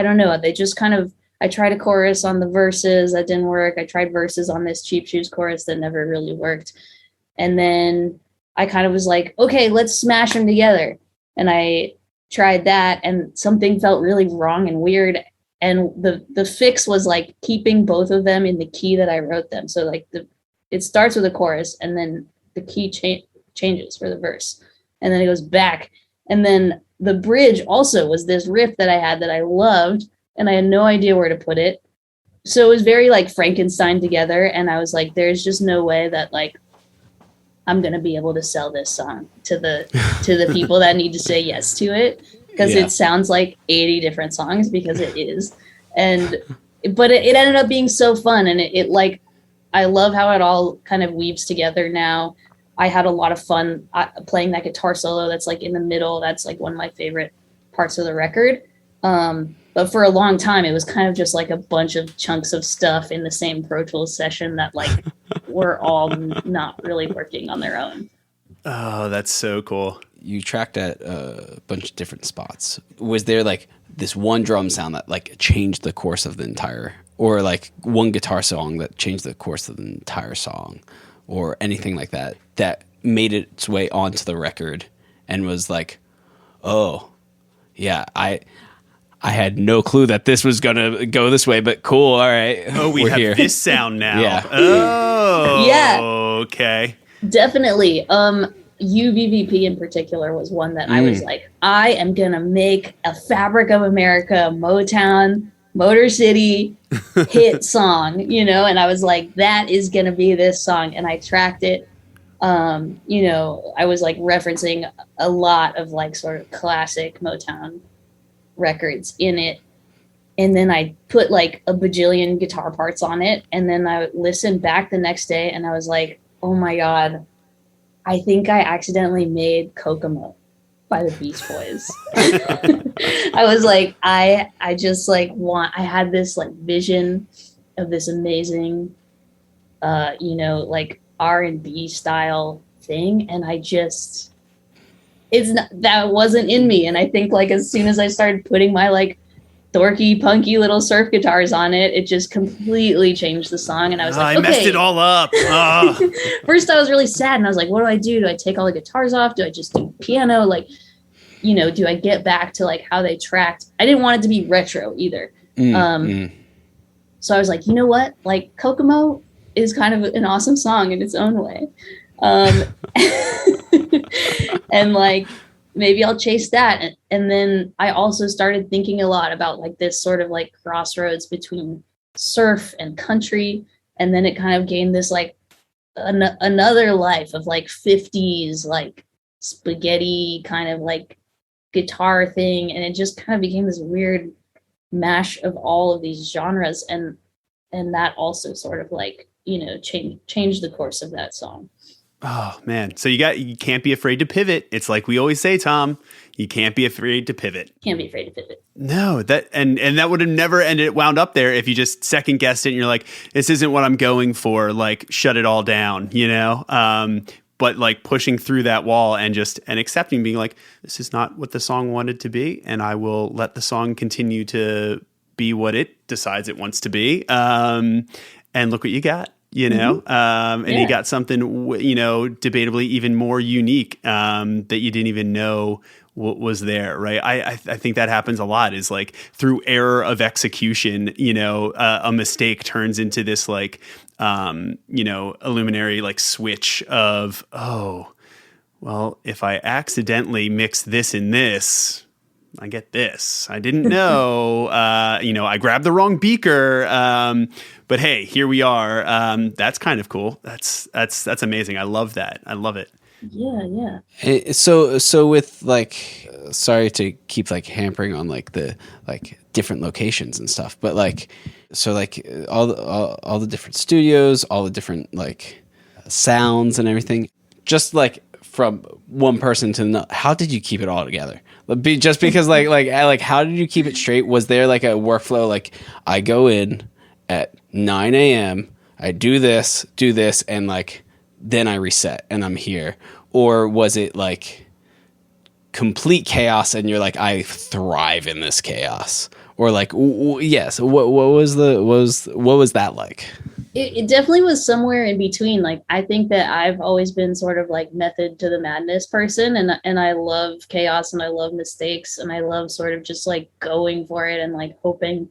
don't know. They just kind of, I tried a chorus on the verses that didn't work. I tried verses on this Cheap Shoes chorus that never really worked. And then I kind of was like, okay, let's smash them together. And I tried that and something felt really wrong and weird. And the fix was like keeping both of them in the key that I wrote them. So like it starts with a chorus and then the key changes for the verse. And then it goes back. And then the bridge also was this riff that I had that I loved and I had no idea where to put it. So it was very like Frankenstein together. And I was like, there's just no way that like I'm going to be able to sell this song to the people that need to say yes to it. Because It sounds like 80 different songs because it is. But it ended up being so fun. And it like, I love how it all kind of weaves together now. I had a lot of fun playing that guitar solo. That's like in the middle. That's like one of my favorite parts of the record. But for a long time, it was kind of just like a bunch of chunks of stuff in the same Pro Tools session that like were all not really working on their own. Oh, that's so cool. You tracked at a bunch of different spots. Was there like this one drum sound that like changed the course of the entire, or like one guitar song that changed the course of the entire song, or anything like that made its way onto the record and was like, oh, yeah, I had no clue that this was going to go this way, but cool. All right. Oh, we have here. This sound now. Yeah. Oh, yeah. Okay. Definitely. UVVP in particular was one that I was like, I am going to make a Fabric of America, Motown, Motor City hit song, and I was like, that is going to be this song. And I tracked it You know, I was like referencing a lot of like sort of classic Motown records in it. And then I put like a bajillion guitar parts on it. And then I listened back the next day and I was like, oh my God, I think I accidentally made Kokomo by the Beach Boys. I was like, I just like I had this like vision of this amazing, you know, like R&B style thing. And that wasn't in me. And I think like as soon as I started putting my like dorky, punky little surf guitars on it, it just completely changed the song. And I was like, I messed it all up. First I was really sad and I was like, what do I do? Do I take all the guitars off? Do I just do piano? Like, you know, do I get back to like how they tracked? I didn't want it to be retro either. So I was like, you know what? Like Kokomo is kind of an awesome song in its own way. And like, maybe I'll chase that. And then I also started thinking a lot about like this sort of like crossroads between surf and country. And then it kind of gained this like another life of like 50s, like spaghetti kind of like guitar thing. And it just kind of became this weird mash of all of these genres. And that also sort of like, you know, change the course of that song. Oh man. So you can't be afraid to pivot. It's like we always say, Tom, you can't be afraid to pivot. Can't be afraid to pivot. No, that would have never wound up there if you just second guessed it and you're like, this isn't what I'm going for, like shut it all down, you know? But like pushing through that wall and accepting, being like, this is not what the song wanted to be, and I will let the song continue to be what it decides it wants to be. And look what you got. You know, and you got something, you know, debatably even more unique that you didn't even know what was there, right? I think that happens a lot, is like through error of execution, you know, a mistake turns into this like, you know, illuminary like switch of, oh, well, if I accidentally mix this and this, I get this. I didn't know, you know, I grabbed the wrong beaker. But hey, here we are. That's kind of cool. That's amazing. I love that. I love it. Yeah. So with like, sorry to keep like hampering on like the like different locations and stuff, but like, so like all the different studios, all the different like sounds and everything, just like from one person to another, how did you keep it all together? Just because like how did you keep it straight? Was there like a workflow? Like I go in at 9 a.m. I do this, and like then I reset and I'm here? Or was it like complete chaos and you're like, I thrive in this chaos? Or like, yes, what was that like? It definitely was somewhere in between. Like, I think that I've always been sort of like method to the madness person, and I love chaos and I love mistakes and I love sort of just like going for it and like hoping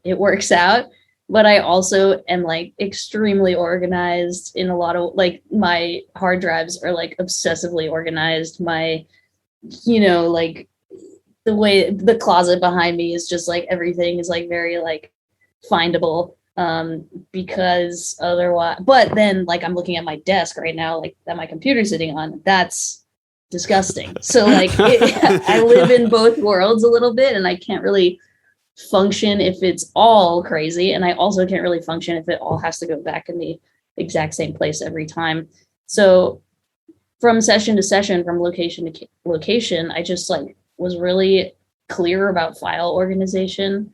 it works out. But I also am like extremely organized in a lot of like, my hard drives are like obsessively organized. My, you know, like the way the closet behind me is just like everything is like very like findable, because otherwise, but then like I'm looking at my desk right now, like that my computer's sitting on, that's disgusting. So like I live in both worlds a little bit, and I can't really function if it's all crazy, and I also can't really function if it all has to go back in the exact same place every time. So from session to session, from location to location, I just like was really clear about file organization.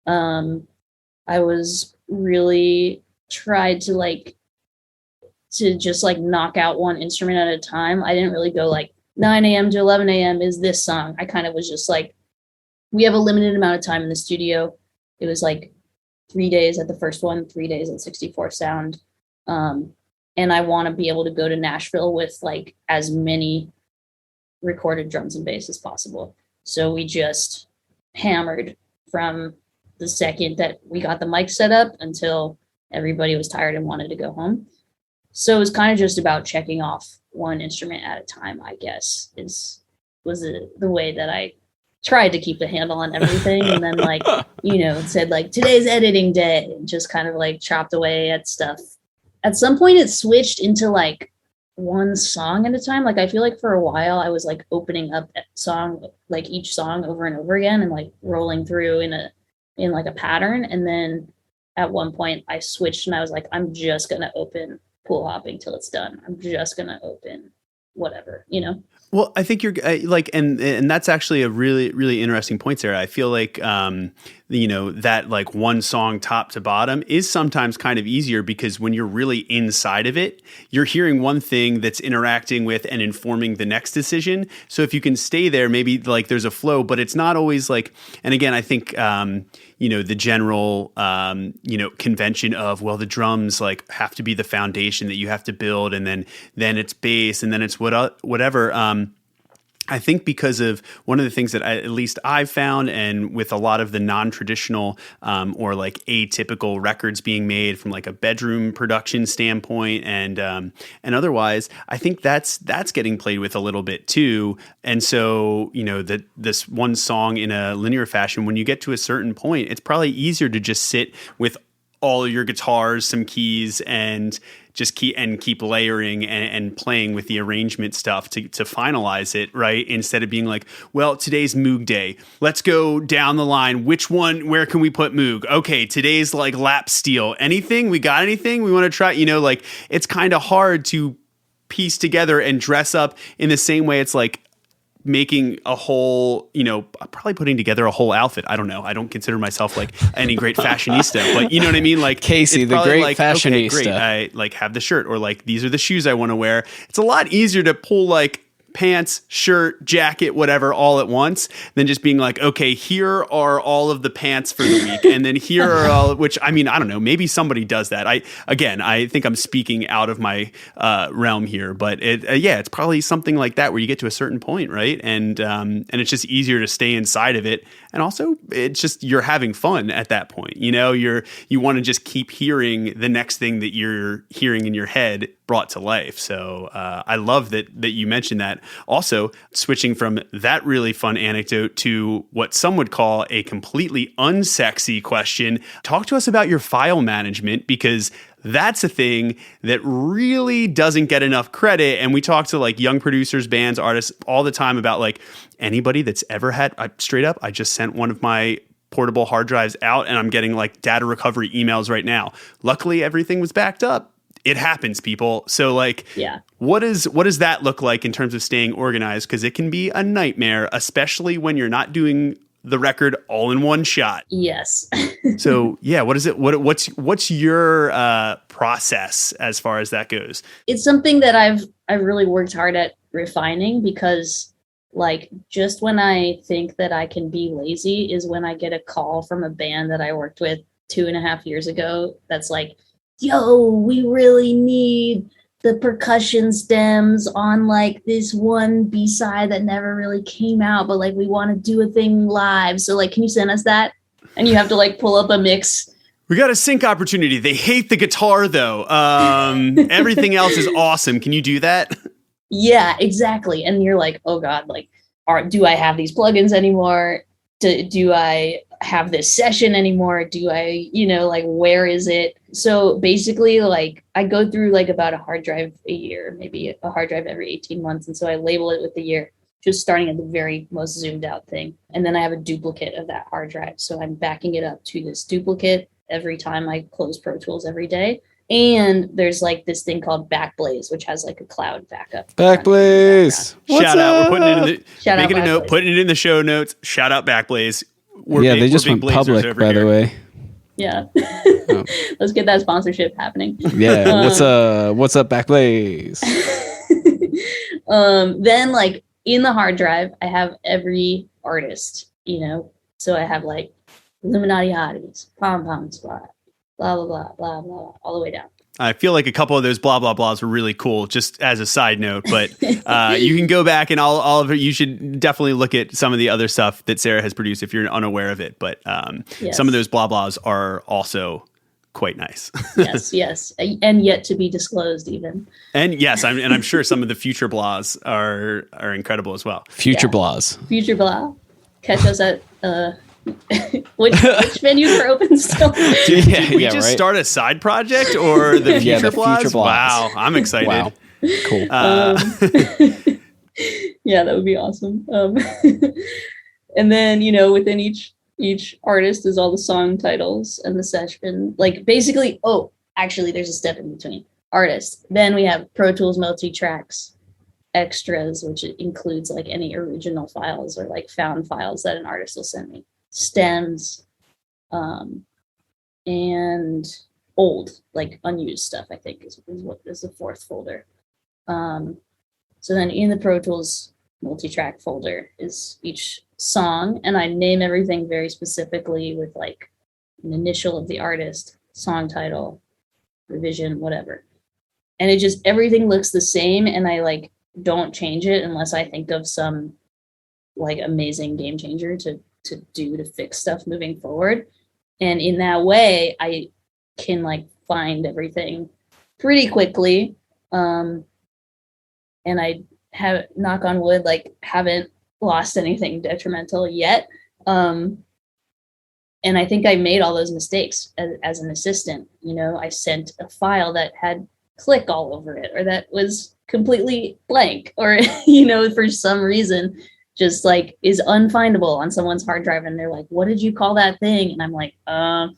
I was really tried to just like knock out one instrument at a time. I didn't really go like 9 a.m. to 11 a.m. is this song. I kind of was just like, we have a limited amount of time in the studio. It was like 3 days at the first one, 3 days at 64 Sound. And I want to be able to go to Nashville with like as many recorded drums and bass as possible. So we just hammered from the second that we got the mic set up until everybody was tired and wanted to go home. So it was kind of just about checking off one instrument at a time, I guess, was the way that I tried to keep a handle on everything. And then like, you know, said like today's editing day, and just kind of like chopped away at stuff. At some point it switched into like one song at a time. Like I feel like for a while I was like opening up like each song over and over again and like rolling through in like a pattern. And then at one point I switched and I was like, I'm just gonna open pool hopping till it's done. I'm just gonna open whatever, you know? Well, I think you're like, and that's actually a really, really interesting point, Sarah. I feel like, that like one song top to bottom is sometimes kind of easier because when you're really inside of it, you're hearing one thing that's interacting with and informing the next decision. So if you can stay there, maybe like there's a flow, but it's not always like, and again, I think, the general, convention of, well, the drums like have to be the foundation that you have to build. And then it's bass and then it's whatever. I think because of one of the things that at least I've found, and with a lot of the non-traditional or like atypical records being made from like a bedroom production standpoint and otherwise, I think that's getting played with a little bit too. And so, this one song in a linear fashion, when you get to a certain point, it's probably easier to just sit with all your guitars, some keys, and just keep layering and playing with the arrangement stuff to finalize it, right? Instead of being like, well, today's Moog day. Let's go down the line. Where can we put Moog? Okay, today's like lap steel. Anything? We got anything? We want to try, like it's kind of hard to piece together and dress up in the same way it's like making a whole, probably putting together a whole outfit. I don't know. I don't consider myself like any great fashionista, but you know what I mean? Like Casey, the great like, fashionista. Okay, great. I like have the shirt, or like, these are the shoes I want to wear. It's a lot easier to pull like pants, shirt, jacket, whatever, all at once, than just being like, okay, here are all of the pants for the week. And then here are all, which, I mean, I don't know, maybe somebody does that. I think I'm speaking out of my realm here, but it's probably something like that where you get to a certain point, right? And it's just easier to stay inside of it. And also it's just, you're having fun at that point. You want to just keep hearing the next thing that you're hearing in your head brought to life. So I love that you mentioned that. Also, switching from that really fun anecdote to what some would call a completely unsexy question, talk to us about your file management, because that's a thing that really doesn't get enough credit. And we talk to like young producers, bands, artists all the time about like anybody that's ever had, straight up, I just sent one of my portable hard drives out and I'm getting like data recovery emails right now. Luckily, everything was backed up. It happens, people. So like, yeah. What does that look like in terms of staying organized? Because it can be a nightmare, especially when you're not doing the record all in one shot. Yes. So yeah, what is it? What's your process as far as that goes? It's something that I've really worked hard at refining, because like just when I think that I can be lazy is when I get a call from a band that I worked with 2.5 years ago that's like, yo, we really need the percussion stems on like this one B-side that never really came out, but like we want to do a thing live. So like, can you send us that? And you have to like pull up a mix. We got a sync opportunity. They hate the guitar though. Everything else is awesome. Can you do that? Yeah, exactly. And you're like, oh God, like, do I have these plugins anymore? Do I have this session anymore? Do I, like, where is it? So basically, like, I go through like about a hard drive a year, maybe a hard drive every 18 months. And so I label it with the year, just starting at the very most zoomed out thing. And then I have a duplicate of that hard drive. So I'm backing it up to this duplicate every time I close Pro Tools every day. And there's like this thing called Backblaze, which has like a cloud backup. Backblaze. Shout out. We're putting it in Shout making out a note, putting it in the show notes. Shout out Backblaze. They just went public, by the way. Yeah. Let's get that sponsorship happening. Yeah. What's up, Backblaze? Then like in the hard drive, I have every artist, so I have like Illuminati Hotties, Pom Pom Squad, blah, blah, blah, blah, blah, all the way down. I feel like a couple of those blah, blah, blahs were really cool, just as a side note. But you can go back and all of it. You should definitely look at some of the other stuff that Sarah has produced if you're unaware of it. But yes. Some of those blah, blahs are also quite nice. Yes. And yet to be disclosed even. And yes, I'm sure some of the future blahs are incredible as well. Future blahs. Future blah. Catch us at... which venues are open still? Did we just start a side project or the future blogs? Future blogs? Wow, I'm excited. Wow. Cool. Yeah, that would be awesome. And then, within each artist is all the song titles and the session. Like basically, actually there's a step in between. Artist. Then we have Pro Tools multi-tracks, extras, which includes like any original files or like found files that an artist will send me. Stems, and old, like unused stuff, I think is what is the fourth folder. So then in the Pro Tools multi-track folder is each song, and I name everything very specifically with like an initial of the artist, song title, revision, whatever. And it just, everything looks the same, and I like don't change it unless I think of some like amazing game changer to fix stuff moving forward. And in that way, I can like find everything pretty quickly. And I have, knock on wood, like haven't lost anything detrimental yet. And I think I made all those mistakes as an assistant. I sent a file that had click all over it, or that was completely blank, or, for some reason just like is unfindable on someone's hard drive. And they're like, what did you call that thing? And I'm like, oh,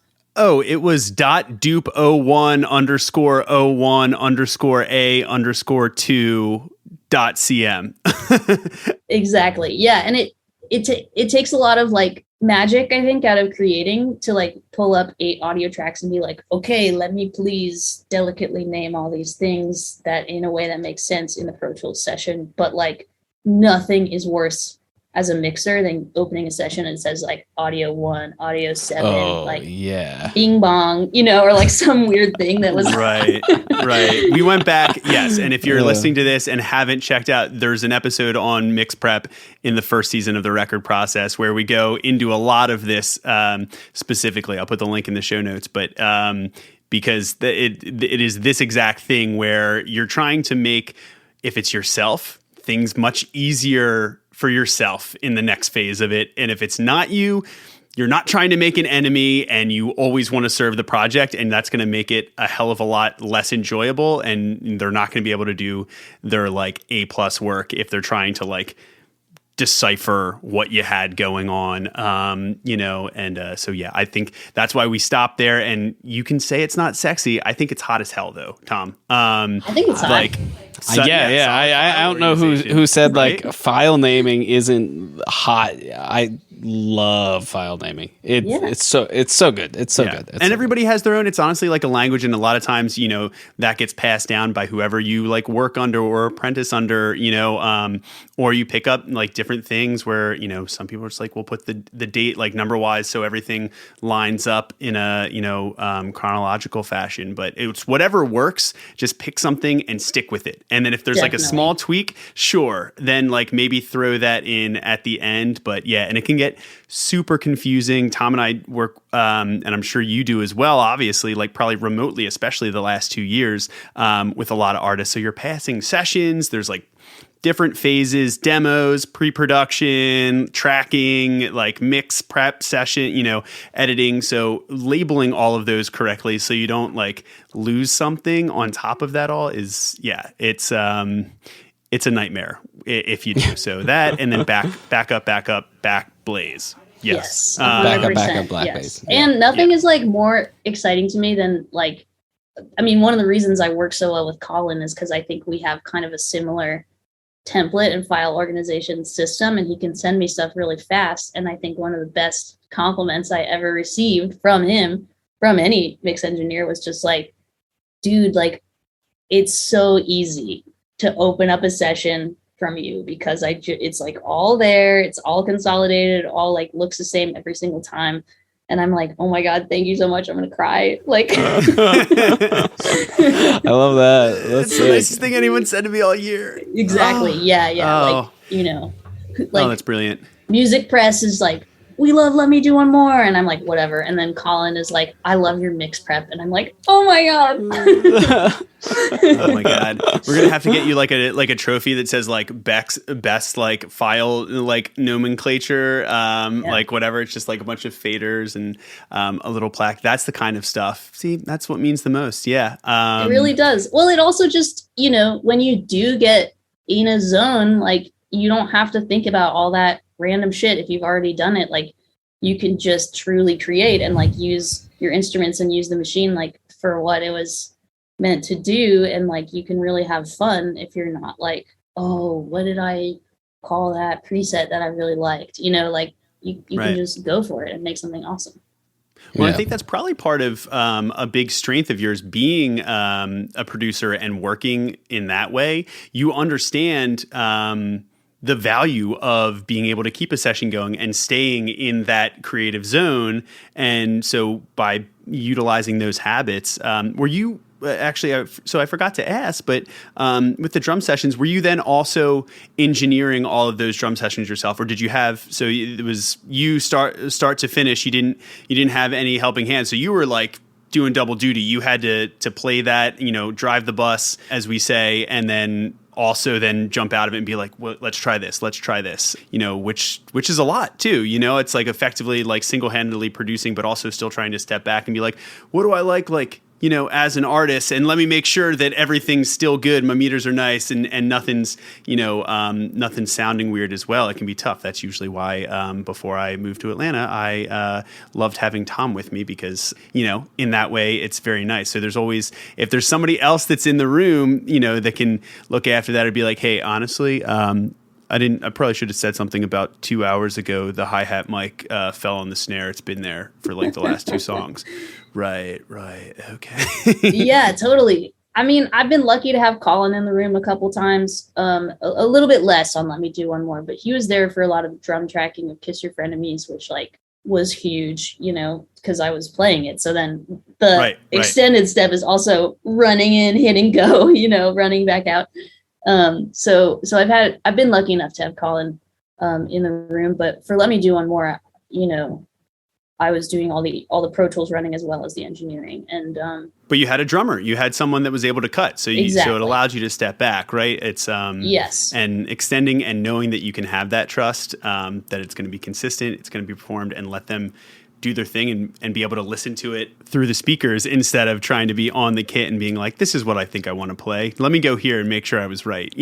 it was .dupe01_A_2.cm. Exactly. Yeah. And it takes a lot of like magic, I think, out of creating to like pull up 8 audio tracks and be like, okay, let me please delicately name all these things that in a way that makes sense in the Pro Tools session. But like nothing is worse as a mixer than opening a session and it says like audio 1, audio 7, like bing bong, or like some weird thing that was right. We went back. Yes. And if you're listening to this and haven't checked out, there's an episode on mix prep in the first season of the Record Process where we go into a lot of this specifically. I'll put the link in the show notes, but because it is this exact thing where you're trying to make, if it's yourself, things much easier for yourself in the next phase of it. And if it's not you're not trying to make an enemy, and you always want to serve the project, and that's going to make it a hell of a lot less enjoyable. And they're not going to be able to do their like A+ work if they're trying to like decipher what you had going on, so yeah, I think that's why we stopped there. And you can say it's not sexy. I think it's hot as hell, though, Tom. I think it's hot. I don't know who said right? Like file naming isn't hot. I love file naming. It's so good. It's so good. And everybody has their own. It's honestly like a language, and a lot of times, that gets passed down by whoever you like work under or apprentice under, or you pick up like different things where, some people are just like, we'll put the date like number wise so everything lines up in a, chronological fashion. But it's whatever works, just pick something and stick with it. And then if there's like a small tweak, sure, then like maybe throw that in at the end. But yeah, and it can get super confusing. Tom and I work, and I'm sure you do as well, obviously, like probably remotely, especially the last 2 years, with a lot of artists. So you're passing sessions, there's like different phases, demos, pre-production, tracking, like mix prep session, editing. So labeling all of those correctly so you don't like lose something on top of that all is, it's a nightmare if you do. So that, and then back blaze. Yes. Back up, black base. Yeah. And nothing is like more exciting to me than like, one of the reasons I work so well with Colin is because I think we have kind of a similar template and file organization system, and he can send me stuff really fast. And I think one of the best compliments I ever received from him, from any mix engineer, was just like, dude, like it's so easy to open up a session from you because it's like all there, it's all consolidated, all like looks the same every single time. And I'm like, oh my God, thank you so much. I'm going to cry. Like, I love that. That's the nicest thing anyone said to me all year. Exactly. Yeah. Oh. Like, that's brilliant. Music press is like we love Let Me Do One More. And I'm like, whatever. And then Colin is like, I love your mix prep. And I'm like, oh my God. Oh my God. We're going to have to get you like a trophy that says like best like file like nomenclature, like whatever. It's just like a bunch of faders and a little plaque. That's the kind of stuff. See, that's what means the most. Yeah. It really does. Well, it also just, when you do get in a zone, like you don't have to think about all that random shit. If you've already done it, like you can just truly create and like use your instruments and use the machine like for what it was meant to do. And like you can really have fun if you're not like, oh, what did I call that preset that I really liked? Like you can just go for it and make something awesome. Well, I think that's probably part of a big strength of yours being a producer and working in that way. You understand the value of being able to keep a session going and staying in that creative zone. And so by utilizing those habits, were you actually, so I forgot to ask, but with the drum sessions, were you then also engineering all of those drum sessions yourself, or did you have, so it was you start to finish, you didn't have any helping hands, so you were like doing double duty. You had to play that, drive the bus, as we say, and then also then jump out of it and be like, well, let's try this, which is a lot too. It's like effectively like single-handedly producing, but also still trying to step back and be like, what do I like, as an artist, and let me make sure that everything's still good. My meters are nice and nothing's, nothing's sounding weird as well. It can be tough. That's usually why, before I moved to Atlanta, I loved having Tom with me because, in that way it's very nice. So there's always, if there's somebody else that's in the room, that can look after that or be like, hey, honestly, I probably should have said something about 2 hours ago. The hi-hat mic fell on the snare. It's been there for like the last two songs. Right. Okay. Yeah, totally. I mean, I've been lucky to have Colin in the room a couple times, a little bit less on Let Me Do One More, but he was there for a lot of drum tracking of Kiss Your Frenemies, which like was huge, because I was playing it. So then the extended step is also running in, hitting go, running back out. So I've been lucky enough to have Colin in the room, but for Let Me Do One More, I was doing all the Pro Tools running as well as the engineering. And but you had a drummer, you had someone that was able to cut, so exactly. So it allowed you to step back, right? It's yes, and extending and knowing that you can have that trust, that it's going to be consistent, it's going to be performed, and let them do their thing and be able to listen to it through the speakers instead of trying to be on the kit and being like, this is what I think I want to play. Let me go here and make sure I was right,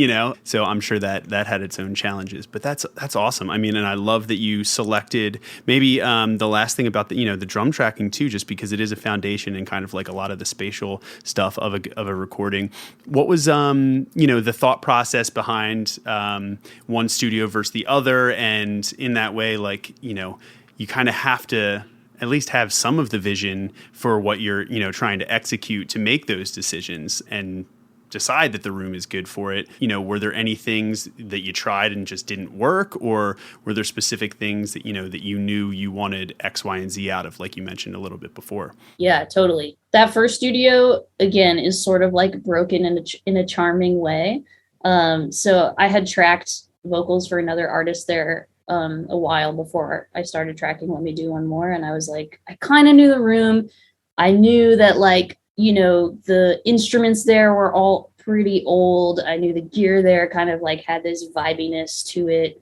So I'm sure that had its own challenges, but that's awesome. I mean, and I love that you selected maybe the last thing about the drum tracking too, just because it is a foundation and kind of like a lot of the spatial stuff of a recording. What was the thought process behind one studio versus the other, and in that way, like you kind of have to at least have some of the vision for what you're, trying to execute to make those decisions and decide that the room is good for it. Were there any things that you tried and just didn't work, or were there specific things that, that you knew you wanted X, Y, and Z out of, like you mentioned a little bit before? Yeah, totally. That first studio, again, is sort of like broken in a charming way. So I had tracked vocals for another artist there a while before I started tracking Let Me Do One More. And I was like, I kind of knew the room. I knew that like, the instruments there were all pretty old. I knew the gear there kind of like had this vibiness to it.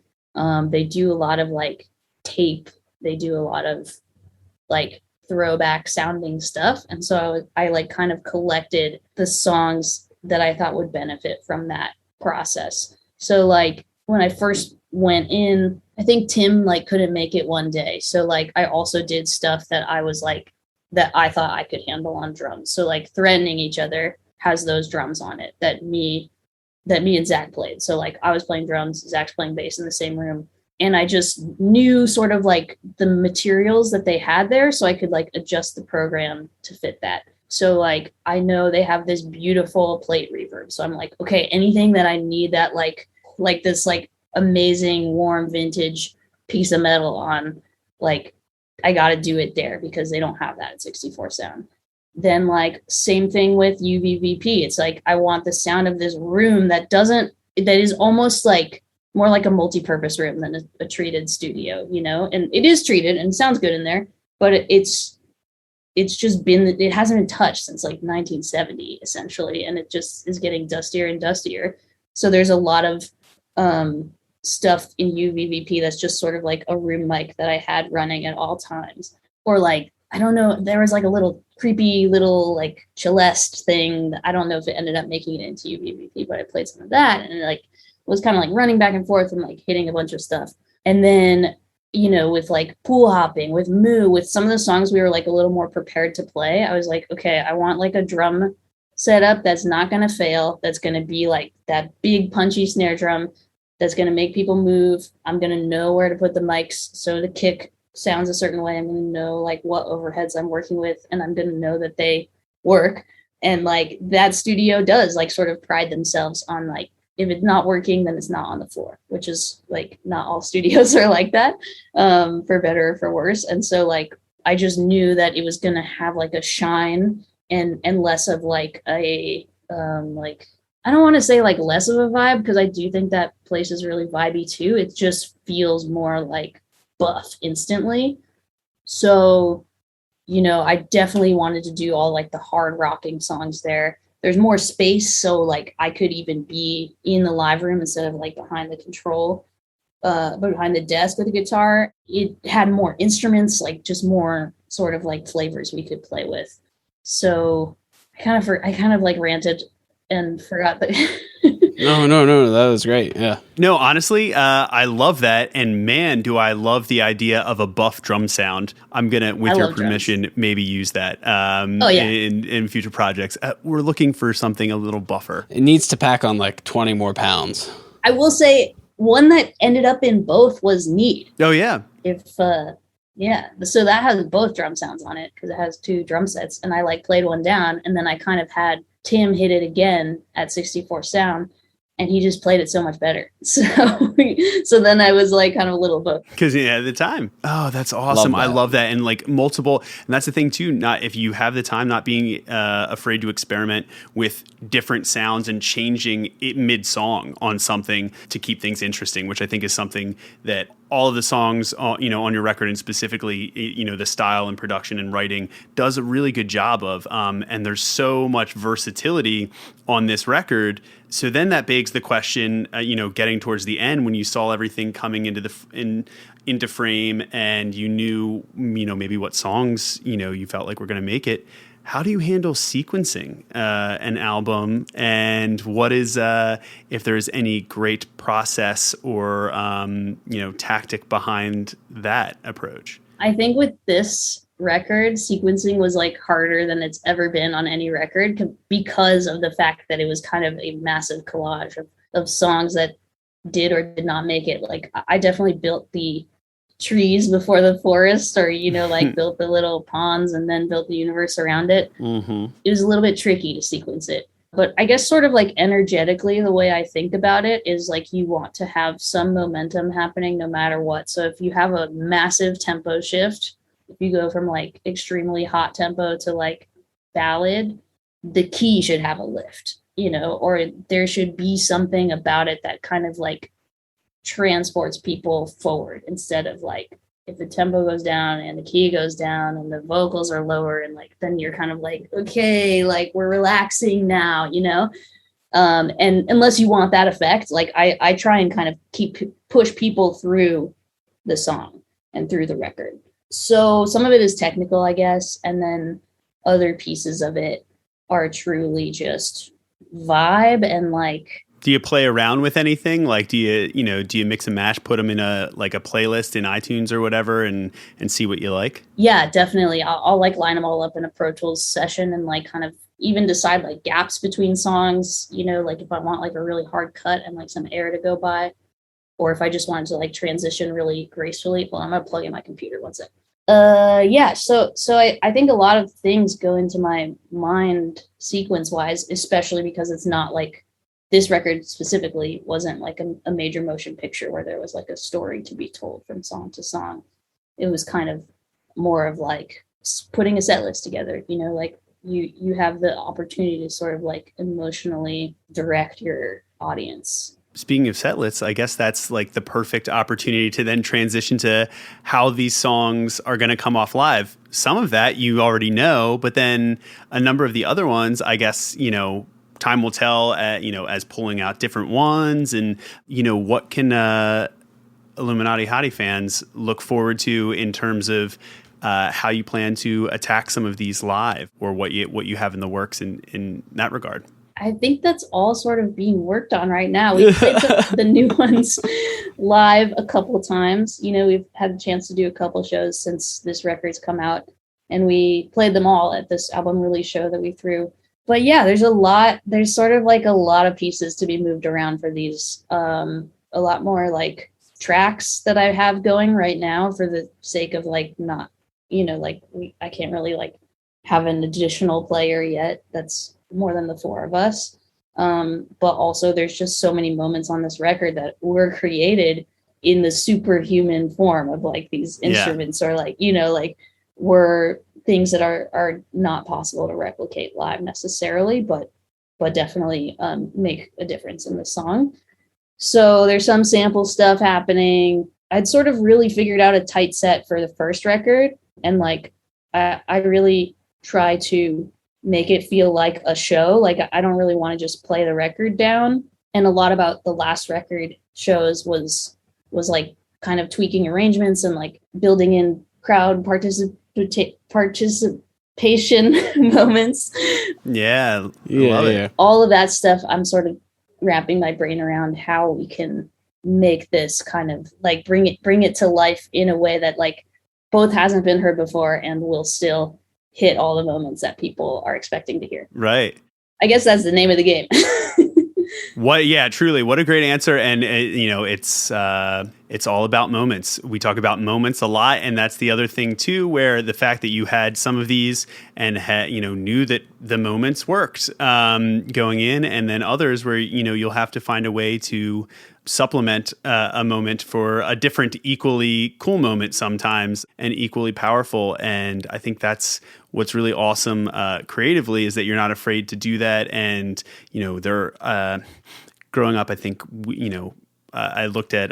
They do a lot of like tape. They do a lot of like throwback sounding stuff. And so I like kind of collected the songs that I thought would benefit from that process. So like when I first went in, I think Tim like couldn't make it one day. So like I also did stuff that I was like, that I thought I could handle on drums. So like Threatening Each Other has those drums on it that me and Zach played. So like I was playing drums, Zach's playing bass in the same room. And I just knew sort of like the materials that they had there. So I could like adjust the program to fit that. So like, I know they have this beautiful plate reverb. So I'm like, okay, anything that I need that like this like amazing warm vintage piece of metal on, like I got to do it there because they don't have that at 64 Sound. Then like same thing with UVVP. It's like, I want the sound of this room that is almost like more like a multi-purpose room than a treated studio, and it is treated and sounds good in there, but it's just it hasn't been touched since like 1970 essentially, and it just is getting dustier and dustier. So there's a lot of stuff in UVVP that's just sort of like a room mic that I had running at all times, or like, I don't know, there was like a little creepy little like celeste thing. I don't know if it ended up making it into UVVP, but I played some of that, and it like was kind of like running back and forth and like hitting a bunch of stuff. And then, with like pool hopping, with Moo, with some of the songs we were like a little more prepared to play, I was like, okay, I want like a drum setup that's not going to fail, that's going to be like that big punchy snare drum that's going to make people move. I'm going to know where to put the mics so the kick sounds a certain way. I'm going to know like what overheads I'm working with, and I'm going to know that they work. And like that studio does like sort of pride themselves on like, if it's not working, then it's not on the floor, which is like not all studios are like that, for better or for worse. And so like I just knew that it was going to have like a shine and less of like a like, I don't want to say like less of a vibe, because I do think that place is really vibey too. It just feels more like buff instantly. So, I definitely wanted to do all like the hard rocking songs there. There's more space, so like I could even be in the live room instead of like behind the control, behind the desk with a guitar. It had more instruments, like just more sort of like flavors we could play with. So I kind of like ranted and forgot that. No, that was great. Yeah. No, honestly, I love that. And man, do I love the idea of a buff drum sound. I'm going to, with your permission, drums. Maybe use that in future projects. We're looking for something a little buffer. It needs to pack on like 20 more pounds. I will say one that ended up in both was Need. Oh, yeah. So that has both drum sounds on it because it has two drum sets. And I like played one down, and then I kind of had Tim hit it again at 64 sound, and he just played it so much better. So then I was like kind of a little both. Because at the time. Oh, that's awesome. I love that. And like multiple, and that's the thing too, not if you have the time, not being afraid to experiment with different sounds and changing it mid-song on something to keep things interesting, which I think is something that all of the songs, on your record, and specifically, the style and production and writing does a really good job of. And there's so much versatility on this record. So then that begs the question, getting towards the end when you saw everything coming into frame and you knew, maybe what songs, you felt like were going to make it. How do you handle sequencing an album, and what is, if there's any great process or, tactic behind that approach? I think with this record, sequencing was like harder than it's ever been on any record because of the fact that it was kind of a massive collage of songs that did or did not make it. Like I definitely built the trees before the forest, or built the little ponds and then built the universe around it. Mm-hmm. It was a little bit tricky to sequence it, but I guess sort of like energetically, the way I think about it is like you want to have some momentum happening no matter what. So if you have a massive tempo shift, if you go from like extremely hot tempo to like ballad, the key should have a lift, or there should be something about it that kind of like transports people forward, instead of like if the tempo goes down and the key goes down and the vocals are lower, and like then you're kind of like, okay, like we're relaxing now, and unless you want that effect, like I try and kind of push people through the song and through the record. So some of it is technical, I guess, and then other pieces of it are truly just vibe and like. Do you play around with anything? Like, do you mix and match, put them in a playlist in iTunes or whatever, and see what you like? Yeah, definitely. I'll like line them all up in a Pro Tools session and like kind of even decide like gaps between songs, like if I want like a really hard cut and like some air to go by, or if I just wanted to like transition really gracefully. Well, I'm gonna plug in my computer one sec. So I think a lot of things go into my mind sequence wise, especially because it's not like this record specifically wasn't like a major motion picture where there was like a story to be told from song to song. It was kind of more of like putting a set list together, like you have the opportunity to sort of like emotionally direct your audience speaking of set lists, I guess that's like the perfect opportunity to then transition to how these songs are going to come off live. Some of that you already know, but then a number of the other ones, I guess, time will tell, as pulling out different ones. And, what can Illuminati Hottie fans look forward to in terms of how you plan to attack some of these live, or what you have in the works in that regard? I think that's all sort of being worked on right now. We've played the new ones live a couple of times. We've had a chance to do a couple shows since this record's come out, and we played them all at this album release show that we threw. But yeah, there's sort of like a lot of pieces to be moved around for these. A lot more like tracks that I have going right now for the sake of like not, I can't really like have an additional player yet. That's more than the four of us. But also there's just so many moments on this record that were created in the superhuman form of like these instruments, or like, were things that are not possible to replicate live necessarily, but definitely make a difference in the song. So there's some sample stuff happening. I'd sort of really figured out a tight set for the first record, and like I really try to make it feel like a show. Like I don't really want to just play the record down. And a lot about the last record shows was like kind of tweaking arrangements and like building in crowd participation moments. Yeah. Love it. All of that stuff, I'm sort of wrapping my brain around how we can make this kind of like bring it to life in a way that like both hasn't been heard before and will still hit all the moments that people are expecting to hear. Right. I guess that's the name of the game. Truly. What a great answer. And it's all about moments. We talk about moments a lot. And that's the other thing too, where the fact that you had some of these and knew that the moments worked going in, and then others where, you'll have to find a way to supplement a moment for a different, equally cool moment sometimes, and equally powerful. And I think that's what's really awesome creatively, is that you're not afraid to do that. And, they're growing up, I think, I looked at,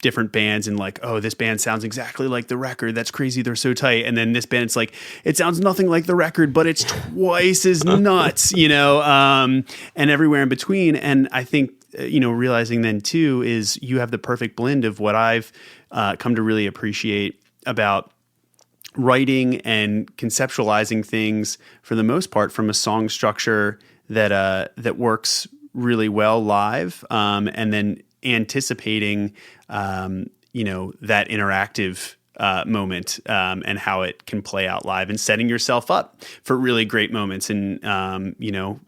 different bands and like, oh, this band sounds exactly like the record. That's crazy. They're so tight. And then this band, it's like, it sounds nothing like the record, but it's twice as nuts, and everywhere in between. And I think, realizing then too, is you have the perfect blend of what I've come to really appreciate about writing and conceptualizing things, for the most part, from a song structure that works really well live, and then anticipating, that interactive moment, and how it can play out live, and setting yourself up for really great moments. And,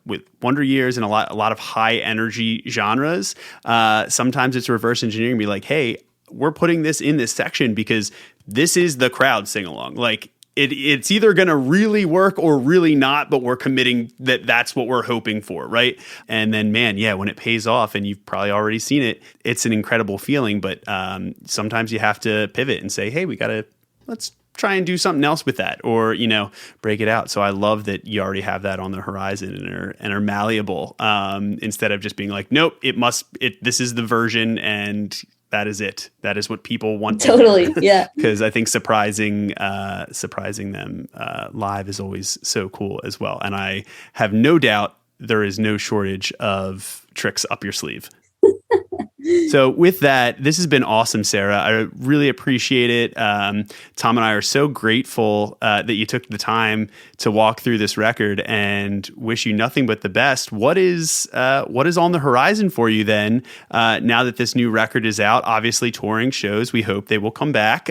with Wonder Years and a lot of high energy genres, sometimes it's reverse engineering, be like, hey, we're putting this in this section because this is the crowd sing along. Like it's either going to really work or really not, but we're committing that that's what we're hoping for. Right. And then, man, when it pays off, and you've probably already seen it, it's an incredible feeling. But sometimes you have to pivot and say, hey, let's try and do something else with that, or, break it out. So I love that you already have that on the horizon and are malleable, instead of just being like, nope, this is the version, and that is it. That is what people want. Totally. Yeah. Because I think surprising them live is always so cool as well. And I have no doubt there is no shortage of tricks up your sleeve. So with that, this has been awesome, Sarah. I really appreciate it. Tom and I are so grateful that you took the time to walk through this record, and wish you nothing but the best. What is on the horizon for you then, now that this new record is out? Obviously, touring shows, we hope they will come back,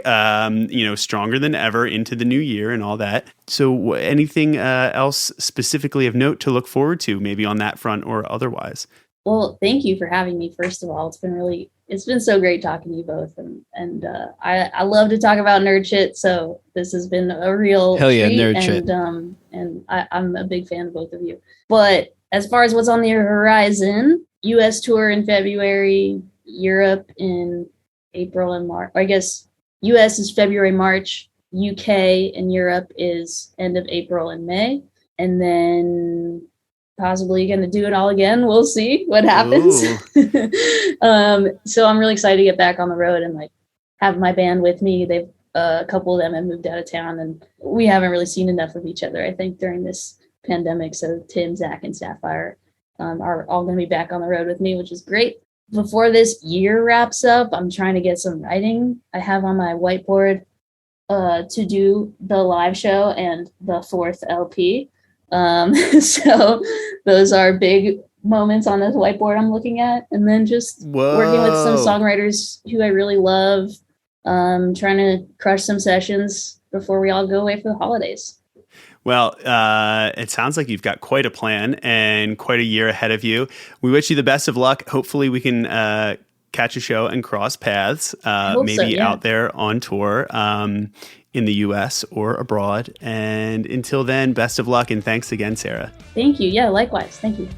stronger than ever into the new year and all that. So anything else specifically of note to look forward to, maybe on that front or otherwise? Well, thank you for having me. First of all, it's been so great talking to you both, and I love to talk about nerd shit. So this has been a real hell yeah, treat, nerd and, shit. And I'm a big fan of both of you. But as far as what's on the horizon, U.S. tour in February, Europe in April and March. I guess U.S. is February, March. UK and Europe is end of April and May, and then possibly going to do it all again. We'll see what happens. So I'm really excited to get back on the road and like have my band with me. They've a couple of them have moved out of town, and we haven't really seen enough of each other, I think, during this pandemic. So Tim, Zach, and Sapphire are all going to be back on the road with me, which is great. Before this year wraps up, I'm trying to get some writing. I have on my whiteboard to do the live show and the 4th LP. So those are big moments on this whiteboard I'm looking at. And then just working with some songwriters who I really love, trying to crush some sessions before we all go away for the holidays. Well, it sounds like you've got quite a plan and quite a year ahead of you. We wish you the best of luck. Hopefully we can catch a show and cross paths, maybe out there on tour in the U.S. or abroad. And until then, best of luck, and thanks again, Sarah. Thank you. Yeah, likewise. Thank you.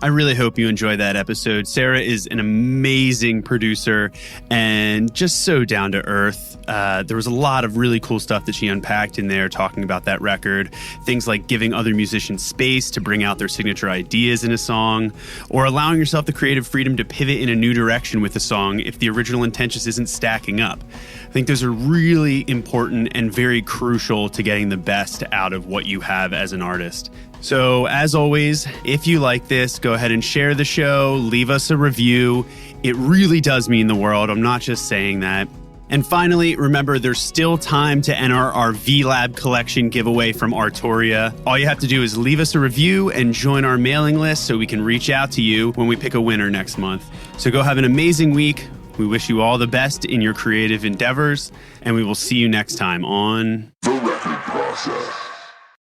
I really hope you enjoyed that episode. Sarah is an amazing producer and just so down to earth. There was a lot of really cool stuff that she unpacked in there talking about that record. Things like giving other musicians space to bring out their signature ideas in a song, or allowing yourself the creative freedom to pivot in a new direction with a song if the original intention isn't stacking up. I think those are really important and very crucial to getting the best out of what you have as an artist. So as always, if you like this, go ahead and share the show, leave us a review. It really does mean the world. I'm not just saying that. And finally, remember, there's still time to enter our VLab collection giveaway from Arturia. All you have to do is leave us a review and join our mailing list so we can reach out to you when we pick a winner next month. So go have an amazing week. We wish you all the best in your creative endeavors, and we will see you next time on The Record Process.